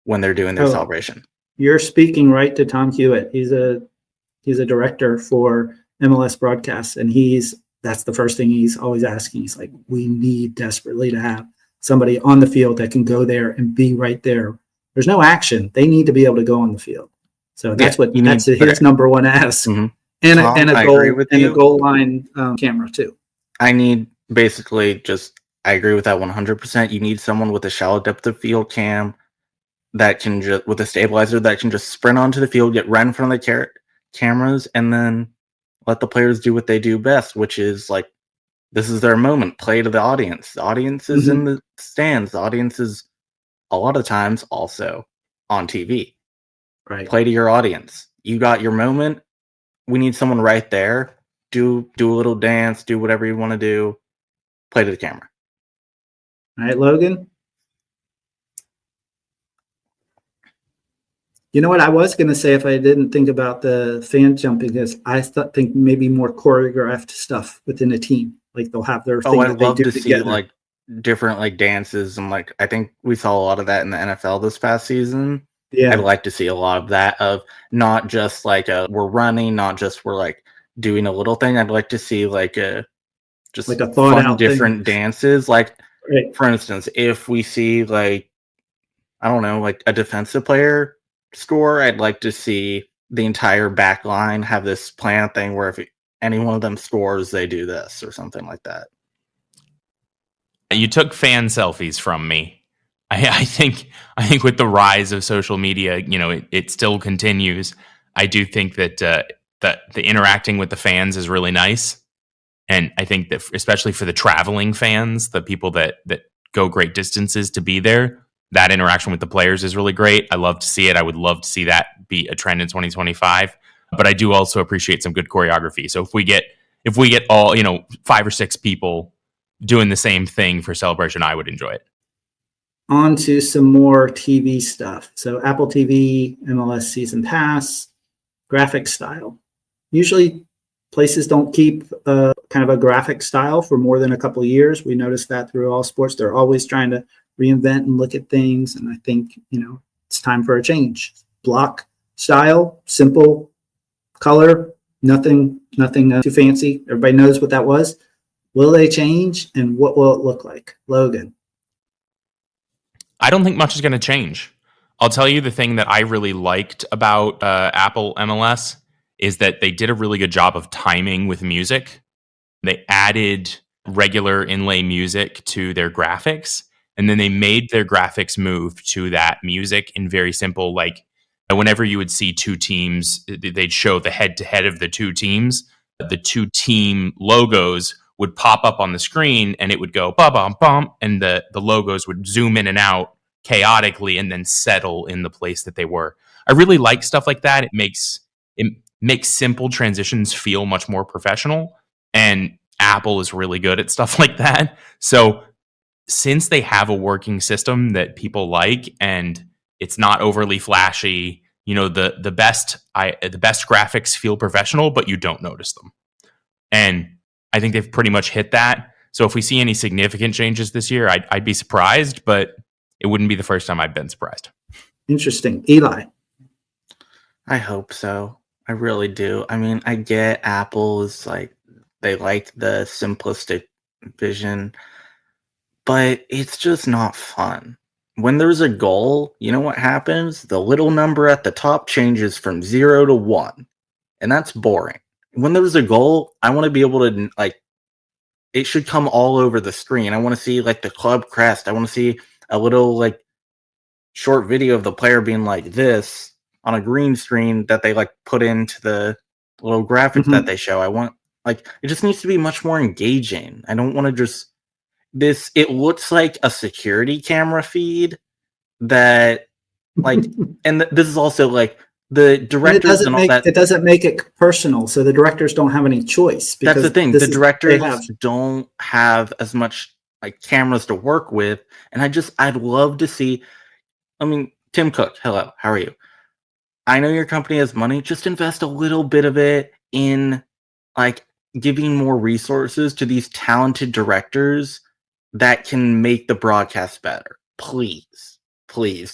when they're doing their celebration. You're speaking right to Tom Hewitt. He's a director for MLS broadcasts, and that's the first thing he's always asking. He's like, we need desperately to have somebody on the field that can go there and be right there. There's no action. They need to be able to go on the field. So that's his number one ask. Mm-hmm. And Tom, a goal line camera too. I need basically I agree with that 100%. You need someone with a shallow depth of field cam that can just, with a stabilizer, that can just sprint onto the field, get right in front of the cameras, and then let the players do what they do best, which is like, this is their moment. Play to the audience. The audience is in the stands. The audience is a lot of times also on TV. Right. Play to your audience. You got your moment. We need someone right there. Do a little dance. Do whatever you want to do. Play to the camera. All right, Logan. You know what I was going to say if I didn't think about the fan jumping is I think maybe more choreographed stuff within a team. Like they'll have their thing I'd love to together. see like different like dances, and like I think we saw a lot of that in the NFL this past season. Yeah, I'd like to see a lot of that, of not just like we're running, not just we're like doing a little thing. I'd like to see like just like a thought out different dances. Like for instance, if we see like, I don't know, like a defensive player score, I'd like to see the entire back line have this plan thing where if any one of them scores, they do this or something like that. You took fan selfies from me. I think with the rise of social media, it still continues. I do think that the interacting with the fans is really nice. And I think that especially for the traveling fans, the people that go great distances to be there, that interaction with the players is really great. I love to see it. I would love to see that be a trend in 2025. But I do also appreciate some good choreography. So if we get all, 5 or 6 people doing the same thing for celebration, I would enjoy it. On to some more TV stuff. So Apple TV, MLS Season Pass, graphic style. Usually places don't keep kind of a graphic style for more than a couple of years. We noticed that through all sports. They're always trying to reinvent and look at things. And I think, it's time for a change. Block style, simple color, nothing too fancy. Everybody knows what that was. Will they change, and what will it look like? Logan. I don't think much is going to change. I'll tell you the thing that I really liked about Apple MLS is that they did a really good job of timing with music. They added regular inlay music to their graphics, and then they made their graphics move to that music in very simple, like whenever you would see two teams, they'd show the head-to-head of the two teams. The two team logos would pop up on the screen, and it would go ba-bum-bum, and the logos would zoom in and out chaotically and then settle in the place that they were. I really like stuff like that. It makes simple transitions feel much more professional, and Apple is really good at stuff like that. So since they have a working system that people like and it's not overly flashy, the best graphics feel professional, but you don't notice them. And I think they've pretty much hit that. So if we see any significant changes this year, I'd be surprised, but it wouldn't be the first time I've been surprised. Interesting. Eli. I hope so. I really do. I mean, I get Apple's like, they like the simplistic vision, but it's just not fun. When there's a goal, you know what happens? The little number at the top changes from 0 to 1, and that's boring. When there's a goal, I want to be able to, like, it should come all over the screen. I want to see, like, the club crest. I want to see a little, like, short video of the player being like this on a green screen that they like put into the little graphics that they show. I want like it just needs to be much more engaging. I don't want to just this. It looks like a security camera feed that like, and this is also like the directors and all that. It doesn't make it personal, so the directors don't have any choice. That's the thing. The directors don't have as much like cameras to work with, and I'd love to see. I mean, Tim Cook, hello, how are you? I know your company has money. Just invest a little bit of it in like giving more resources to these talented directors that can make the broadcast better. Please,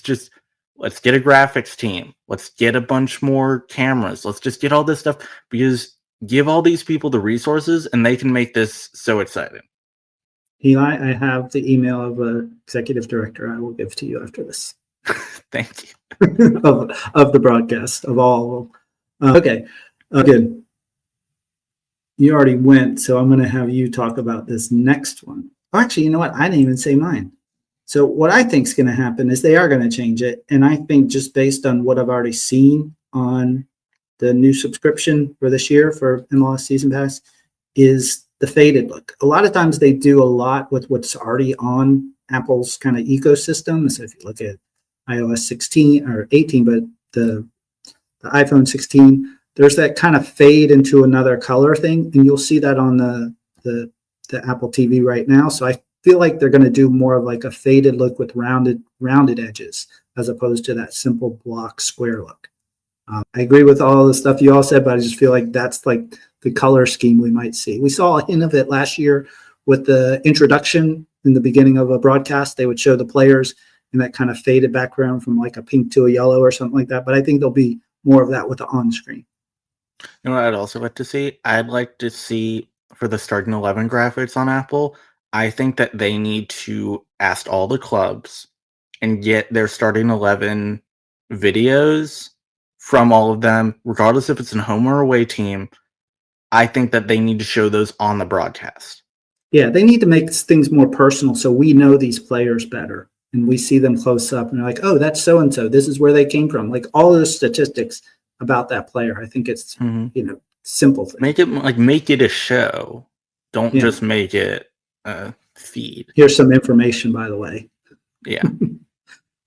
just let's get a graphics team. Let's get a bunch more cameras. Let's just get all this stuff because give all these people the resources and they can make this so exciting. Eli, I have the email of an executive director I will give to you after this. Thank you. of the broadcast of all. Okay, good. You already went, so I'm going to have you talk about this next one. Oh, actually, you know what? I didn't even say mine. So what I think is going to happen is they are going to change it. And I think just based on what I've already seen on the new subscription for this year for MLS Season Pass is the faded look. A lot of times they do a lot with what's already on Apple's kind of ecosystem. So if you look at iOS 16 or 18, but the iPhone 16, there's that kind of fade into another color thing. And you'll see that on the Apple TV right now. So I feel like they're going to do more of like a faded look with rounded edges as opposed to that simple block square look. I agree with all the stuff you all said, but I just feel like that's like the color scheme we might see. We saw a hint of it last year with the introduction in the beginning of a broadcast. They would show the players in that kind of faded background from like a pink to a yellow or something like that. But I think there'll be more of that with the on-screen. You know what I'd also like to see? I'd like to see for the starting 11 graphics on Apple, I think that they need to ask all the clubs and get their starting 11 videos from all of them, regardless if it's a home or away team. I think that they need to show those on the broadcast. Yeah, they need to make things more personal so we know these players better and we see them close up and they're like, oh, that's so-and-so. This is where they came from. Like all of the statistics about that player. I think it's, simple thing. Make it a show. Don't just make it a feed. Here's some information, by the way. Yeah.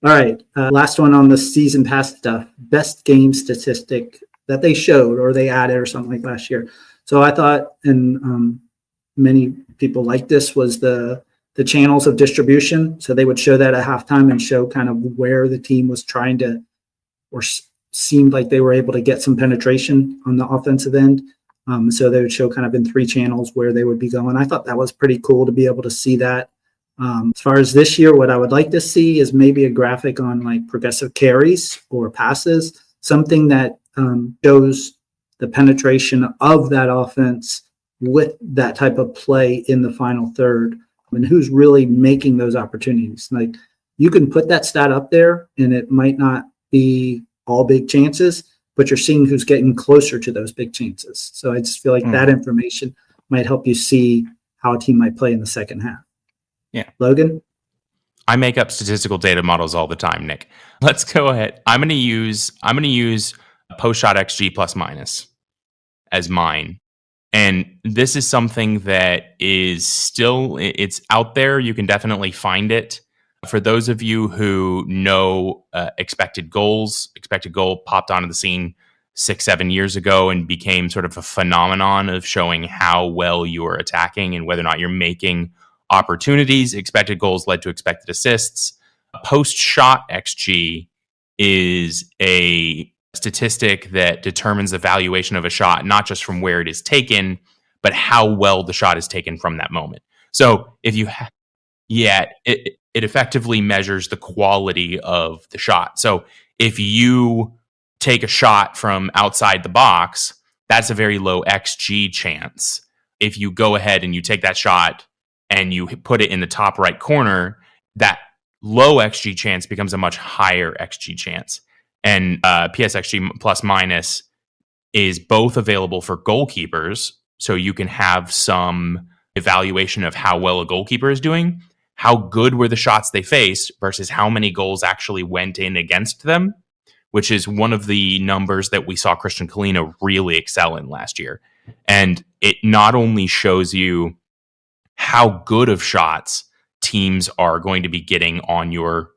All right. Last one on the season pass stuff. Best game statistic that they showed or they added or something like last year. So I thought, and many people like this, was the channels of distribution. So they would show that at halftime and show kind of where the team was trying to, or seemed like they were able to get some penetration on the offensive end. So they would show kind of in 3 channels where they would be going. I thought that was pretty cool to be able to see that. As far as this year, what I would like to see is maybe a graphic on like progressive carries or passes, something that shows the penetration of that offense with that type of play in the final third and who's really making those opportunities. Like you can put that stat up there and it might not be all big chances, but you're seeing who's getting closer to those big chances. So I just feel like that information might help you see how a team might play in the second half. Yeah. Logan? I make up statistical data models all the time, Nick. Let's go ahead. I'm going to use post shot XG plus minus as mine. And this is something that is still, it's out there. You can definitely find it. For those of you who know expected goal popped onto the scene 6-7 years ago and became sort of a phenomenon of showing how well you are attacking and whether or not you're making opportunities. Expected goals led to expected assists. Post shot XG is a statistic that determines the valuation of a shot, not just from where it is taken, but how well the shot is taken from that moment. So if you it effectively measures the quality of the shot. So if you take a shot from outside the box, that's a very low XG chance. If you go ahead and you take that shot and you put it in the top right corner, that low XG chance becomes a much higher XG chance. And PSXG plus minus is both available for goalkeepers, so you can have some evaluation of how well a goalkeeper is doing. how good were the shots they faced versus how many goals actually went in against them, which is one of the numbers that we saw Christian Kalina really excel in last year. And it not only shows you how good of shots teams are going to be getting on your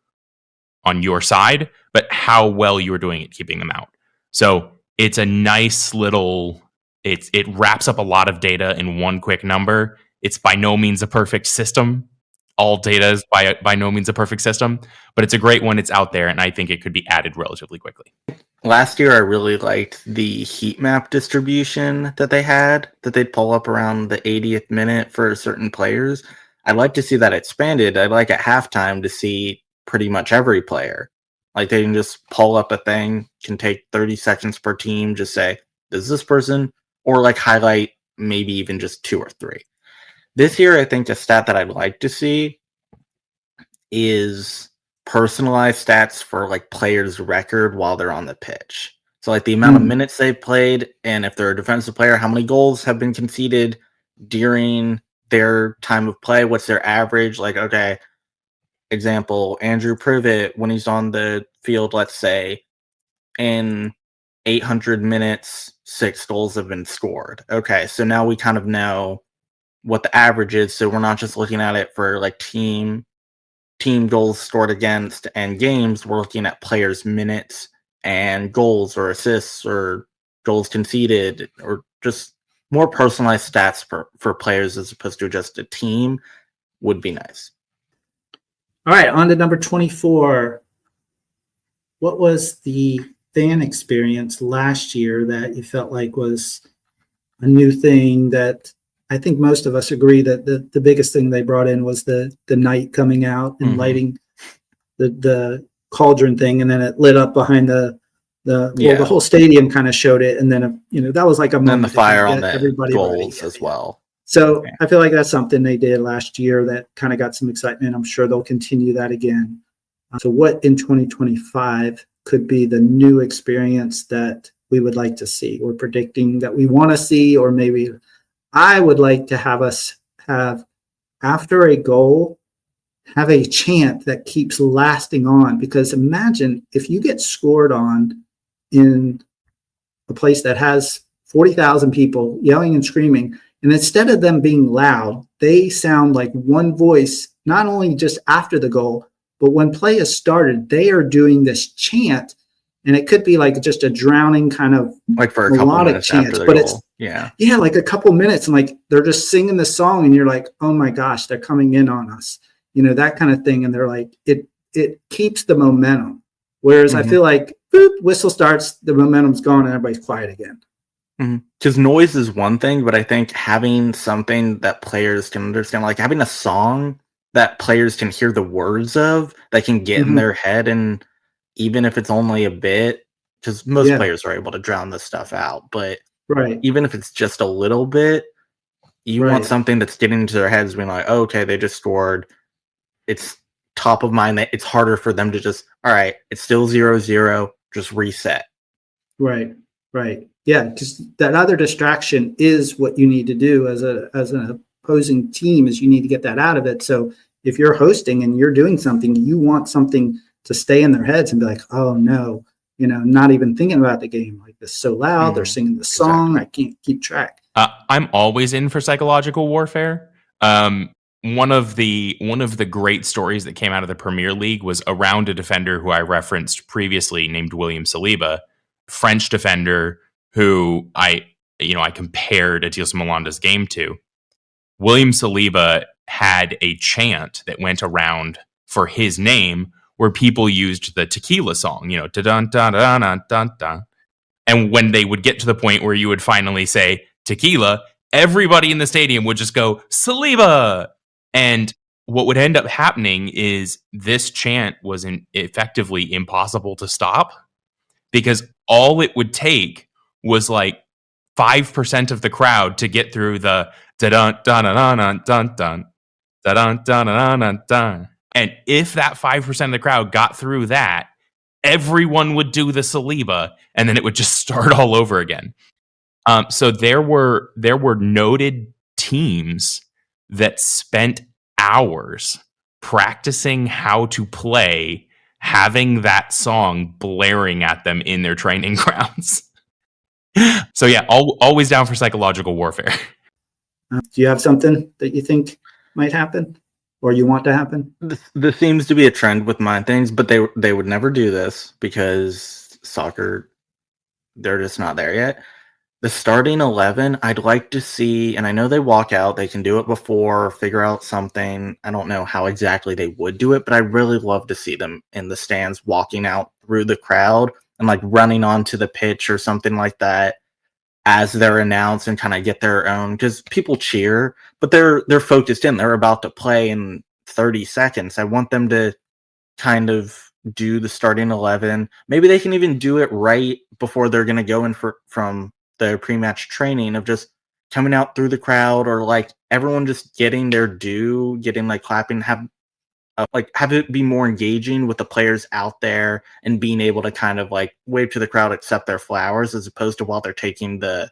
side, but how well you're doing at keeping them out. So it's a nice little, it wraps up a lot of data in one quick number. It's by no means a perfect system. All data is by no means a perfect system, but it's a great one. It's out there, and I think it could be added relatively quickly. Last year, I really liked the heat map distribution that they had, that they'd pull up around the 80th minute for certain players. I'd like to see that expanded. I'd like at halftime to see pretty much every player. Like they can just pull up a thing, can take 30 seconds per team, just say, this is this person, or like highlight maybe even just 2 or 3. This year, I think the stat that I'd like to see is personalized stats for like players' record while they're on the pitch. So like the amount of minutes they've played, and if they're a defensive player, how many goals have been conceded during their time of play, what's their average. Like, okay, example, Andrew Privet, when he's on the field, let's say, in 800 minutes, 6 goals have been scored. Okay, so now we kind of know what the average is, so we're not just looking at it for like team goals scored against and games. We're looking at players' minutes and goals or assists or goals conceded, or just more personalized stats for players as opposed to just a team would be nice. All right, on to number 24. What was the fan experience last year that you felt like was a new thing that I think most of us agree that the biggest thing they brought in was the night coming out and lighting the cauldron thing, and then it lit up behind the whole stadium kind of showed it, and then that was like a moment. And then the fire on the everybody goals as well. So I feel like that's something they did last year that kind of got some excitement. I'm sure they'll continue that again. So what in 2025 could be the new experience that we would like to see? We're predicting that we want to see, or maybe I would like to have us have, after a goal, have a chant that keeps lasting on. Because imagine if you get scored on in a place that has 40,000 people yelling and screaming, and instead of them being loud, they sound like one voice, not only just after the goal, but when play has started, they are doing this chant. And it could be like just a drowning kind of like for a couple minutes chant, after the goal. It's like a couple minutes, and like they're just singing the song, and you're like, oh my gosh, they're coming in on us, that kind of thing. And they're like, it keeps the momentum. Whereas I feel like boop, whistle starts, the momentum's gone, and everybody's quiet again. Because noise is one thing, but I think having something that players can understand, like having a song that players can hear the words of, that can get in their head, and even if it's only a bit, because most players are able to drown this stuff out, but even if it's just a little bit, you want something that's getting into their heads, being like, oh, okay, they just scored. It's top of mind. That it's harder for them to just, all right, it's still 0-0, just reset. Right. Yeah, because that other distraction is what you need to do as an opposing team, is you need to get that out of it. So if you're hosting and you're doing something, you want something to stay in their heads and be like, oh no, not even thinking about the game. Like, it's so loud, they're singing the song, I can't keep track. I'm always in for psychological warfare. One of the great stories that came out of the Premier League was around a defender who I referenced previously, named William Saliba, French defender who I compared Achilles Malanda's game to. William Saliba had a chant that went around for his name, where people used the tequila song, dun dun dun dun dun dun. And when they would get to the point where you would finally say tequila, everybody in the stadium would just go Saliba. And what would end up happening is this chant was effectively impossible to stop, because all it would take was like 5% of the crowd to get through the dun dun dun dun dun dun dun dun dun dun. And if that 5% of the crowd got through that, everyone would do the Saliba, and then it would just start all over again. So there were noted teams that spent hours practicing how to play, having that song blaring at them in their training grounds. So yeah, always down for psychological warfare. Do you have something that you think might happen or you want to happen? This seems to be a trend with my things, but they would never do this because soccer, they're just not there yet. The starting 11, I'd like to see, and I know they walk out, they can do it before, figure out something. I don't know how exactly they would do it, but I'd really love to see them in the stands walking out through the crowd and like running onto the pitch or something like that as they're announced and kind of get their own, because people cheer, but they're focused in. They're about to play in 30 seconds. I want them to kind of do the starting 11. Maybe they can even do it right before they're going to go in from the pre-match training of just coming out through the crowd, or like everyone just getting their due, getting like clapping, have it be more engaging with the players out there and being able to kind of like wave to the crowd, accept their flowers, as opposed to while they're taking the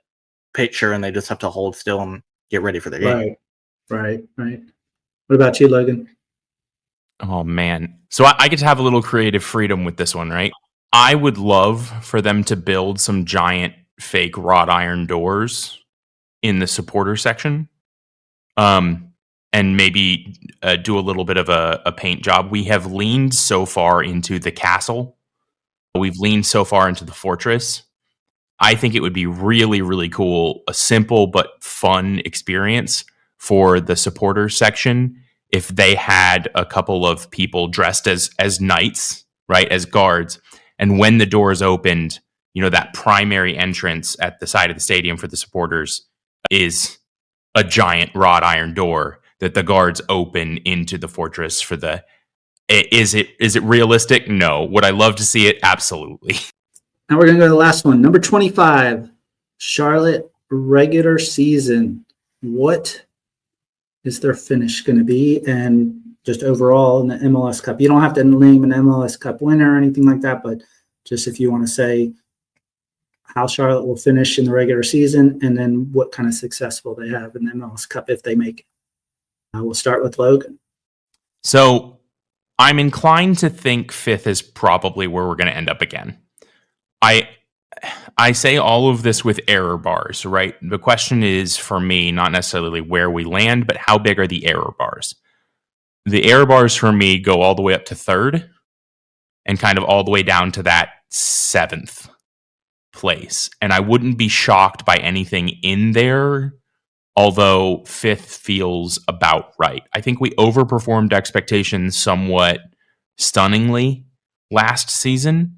picture and they just have to hold still and get ready for the game. Right. What about you, Logan? Oh man. So I get to have a little creative freedom with this one, right? I would love for them to build some giant fake wrought iron doors in the supporter section. And maybe do a little bit of a paint job. We have leaned so far into the castle. We've leaned so far into the fortress. I think it would be really, really cool, a simple but fun experience for the supporters section if they had a couple of people dressed as knights, right, as guards. And when the doors opened, that primary entrance at the side of the stadium for the supporters is a giant wrought iron door that the guards open into the fortress for the. Is it realistic? No. Would I love to see it? Absolutely. Now we're going to go to the last one. Number 25, Charlotte regular season. What is their finish going to be? And just overall in the MLS Cup. You don't have to name an MLS Cup winner or anything like that, but just if you want to say how Charlotte will finish in the regular season and then what kind of success will they have in the MLS Cup if they make it. We'll start with Logan. So I'm inclined to think fifth is probably where we're going to end up again. I say all of this with error bars, right? The question is, for me, not necessarily where we land, but how big are the error bars? The error bars for me go all the way up to third and kind of all the way down to that seventh place. And I wouldn't be shocked by anything in there, although fifth feels about right. I think we overperformed expectations somewhat stunningly last season.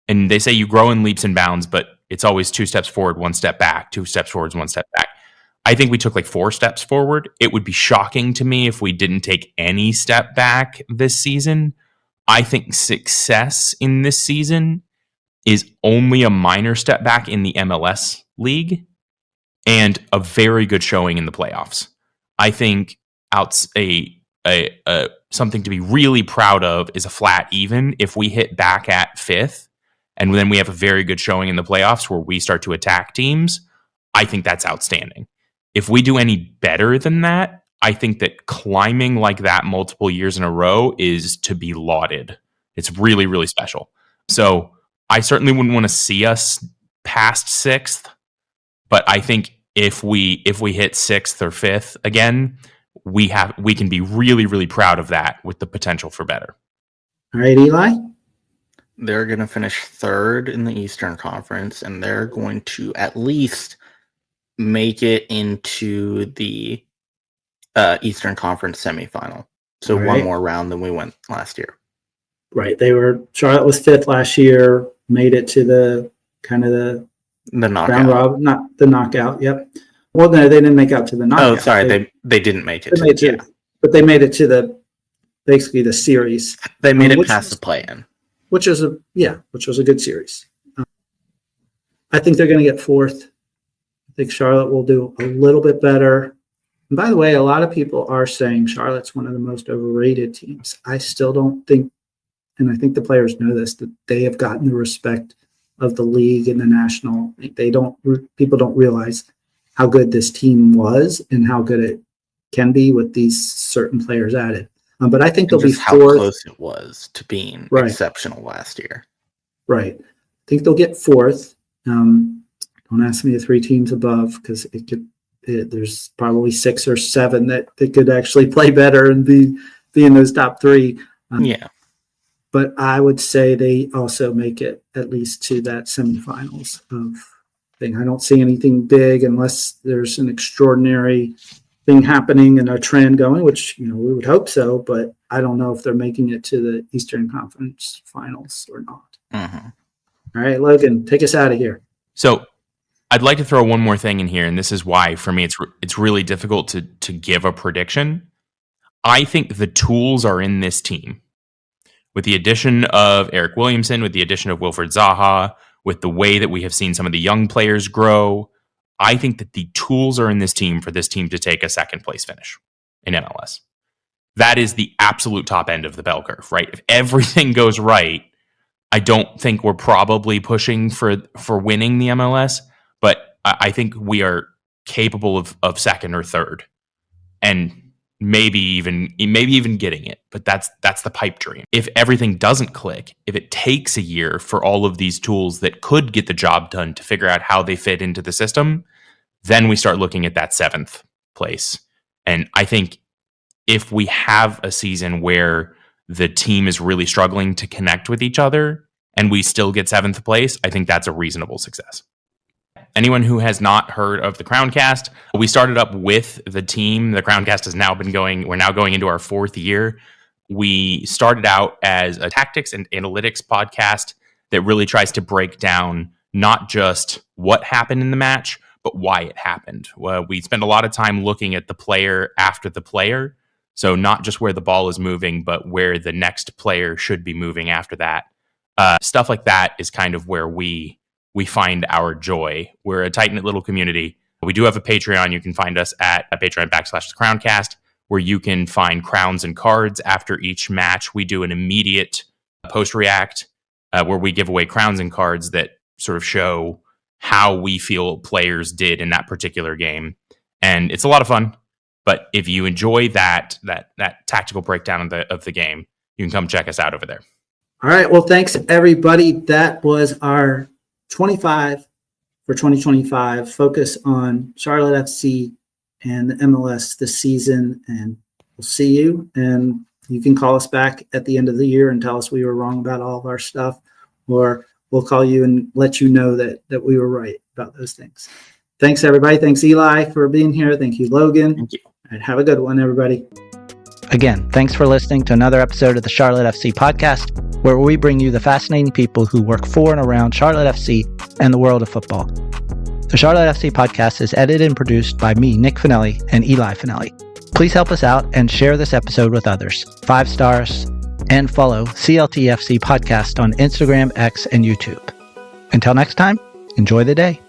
And they say you grow in leaps and bounds, but it's always 2 steps forward, 1 step back, 2 steps forward, 1 step back. I think we took like 4 steps forward. It would be shocking to me if we didn't take any step back this season. I think success in this season is only a minor step back in the MLS league and a very good showing in the playoffs. I think something to be really proud of is a flat even. If we hit back at fifth, and then we have a very good showing in the playoffs where we start to attack teams, I think that's outstanding. If we do any better than that, I think that climbing like that multiple years in a row is to be lauded. It's really, really special. So I certainly wouldn't want to see us past sixth, but I think if we hit sixth or fifth again, we can be really, really proud of that with the potential for better. All right, Eli? They're going to finish third in the Eastern Conference, and they're going to at least make it into the Eastern Conference semifinal. So one more round than we went last year. Right. Charlotte was fifth last year, made it to the kind of the knockout. Round robin, not the knockout. Yep. Well, no, they didn't make out to the knockout. Oh, sorry. They didn't make it. But they made it to basically the series. They made it past the play-in. Which was a good series. I think they're going to get fourth. I think Charlotte will do a little bit better. And by the way, a lot of people are saying Charlotte's one of the most overrated teams. I still don't think, and I think the players know this, that they have gotten the respect of the league and the national. People don't realize how good this team was and how good it can be with these certain players added. But I think they'll be just how fourth. close it was to being Right. exceptional last year. Right. I think they'll get fourth. Don't ask me the 3 teams above, because there's probably 6 or 7 that could actually play better and be in those top 3. Yeah. But I would say they also make it at least to that semifinals of thing. I don't see anything big unless there's an extraordinary thing happening and a trend going, which, we would hope so, but I don't know if they're making it to the Eastern Conference Finals or not. Mm-hmm. All right, Logan, take us out of here. So I'd like to throw one more thing in here, and this is why, for me, it's really difficult to give a prediction. I think the tools are in this team. With the addition of Eric Williamson, with the addition of Wilfred Zaha, with the way that we have seen some of the young players grow, I think that the tools are in this team for this team to take a second place finish in MLS. That is the absolute top end of the bell curve, right? If everything goes right, I don't think we're probably pushing for winning the MLS, but I think we are capable of second or third, and maybe even getting it. But that's the pipe dream. If everything doesn't click, if it takes a year for all of these tools that could get the job done to figure out how they fit into the system, then we start looking at that 7th place. And I think if we have a season where the team is really struggling to connect with each other and we still get 7th place, I think that's a reasonable success. Anyone who has not heard of the Crowncast, we started up with the team. The Crowncast has now been going, we're now going into our 4th year. We started out as a tactics and analytics podcast that really tries to break down not just what happened in the match, but why it happened. Well, we spend a lot of time looking at the player after the player. So not just where the ball is moving, but where the next player should be moving after that. Stuff like that is kind of where we find our joy. We're a tight-knit little community. We do have a Patreon. You can find us at Patreon.com/TheCrowncast, where you can find crowns and cards after each match. We do an immediate post-react where we give away crowns and cards that sort of show how we feel players did in that particular game. And it's a lot of fun. But if you enjoy that tactical breakdown of the game, you can come check us out over there. All right. Well, thanks, everybody. That was our 25 for 2025 focus on Charlotte FC and the MLS this season. And we'll see you. And you can call us back at the end of the year and tell us we were wrong about all of our stuff, or we'll call you and let you know that we were right about those things. Thanks, everybody. Thanks, Eli, for being here. Thank you, Logan. Thank you. And have a good one, everybody. Again, thanks for listening to another episode of the Charlotte FC podcast, where we bring you the fascinating people who work for and around Charlotte FC and the world of football. The Charlotte FC podcast is edited and produced by me, Nick Finelli, and Eli Finelli. Please help us out and share this episode with others. 5 stars, and follow CLTFC podcast on Instagram, X, and YouTube. Until next time, enjoy the day.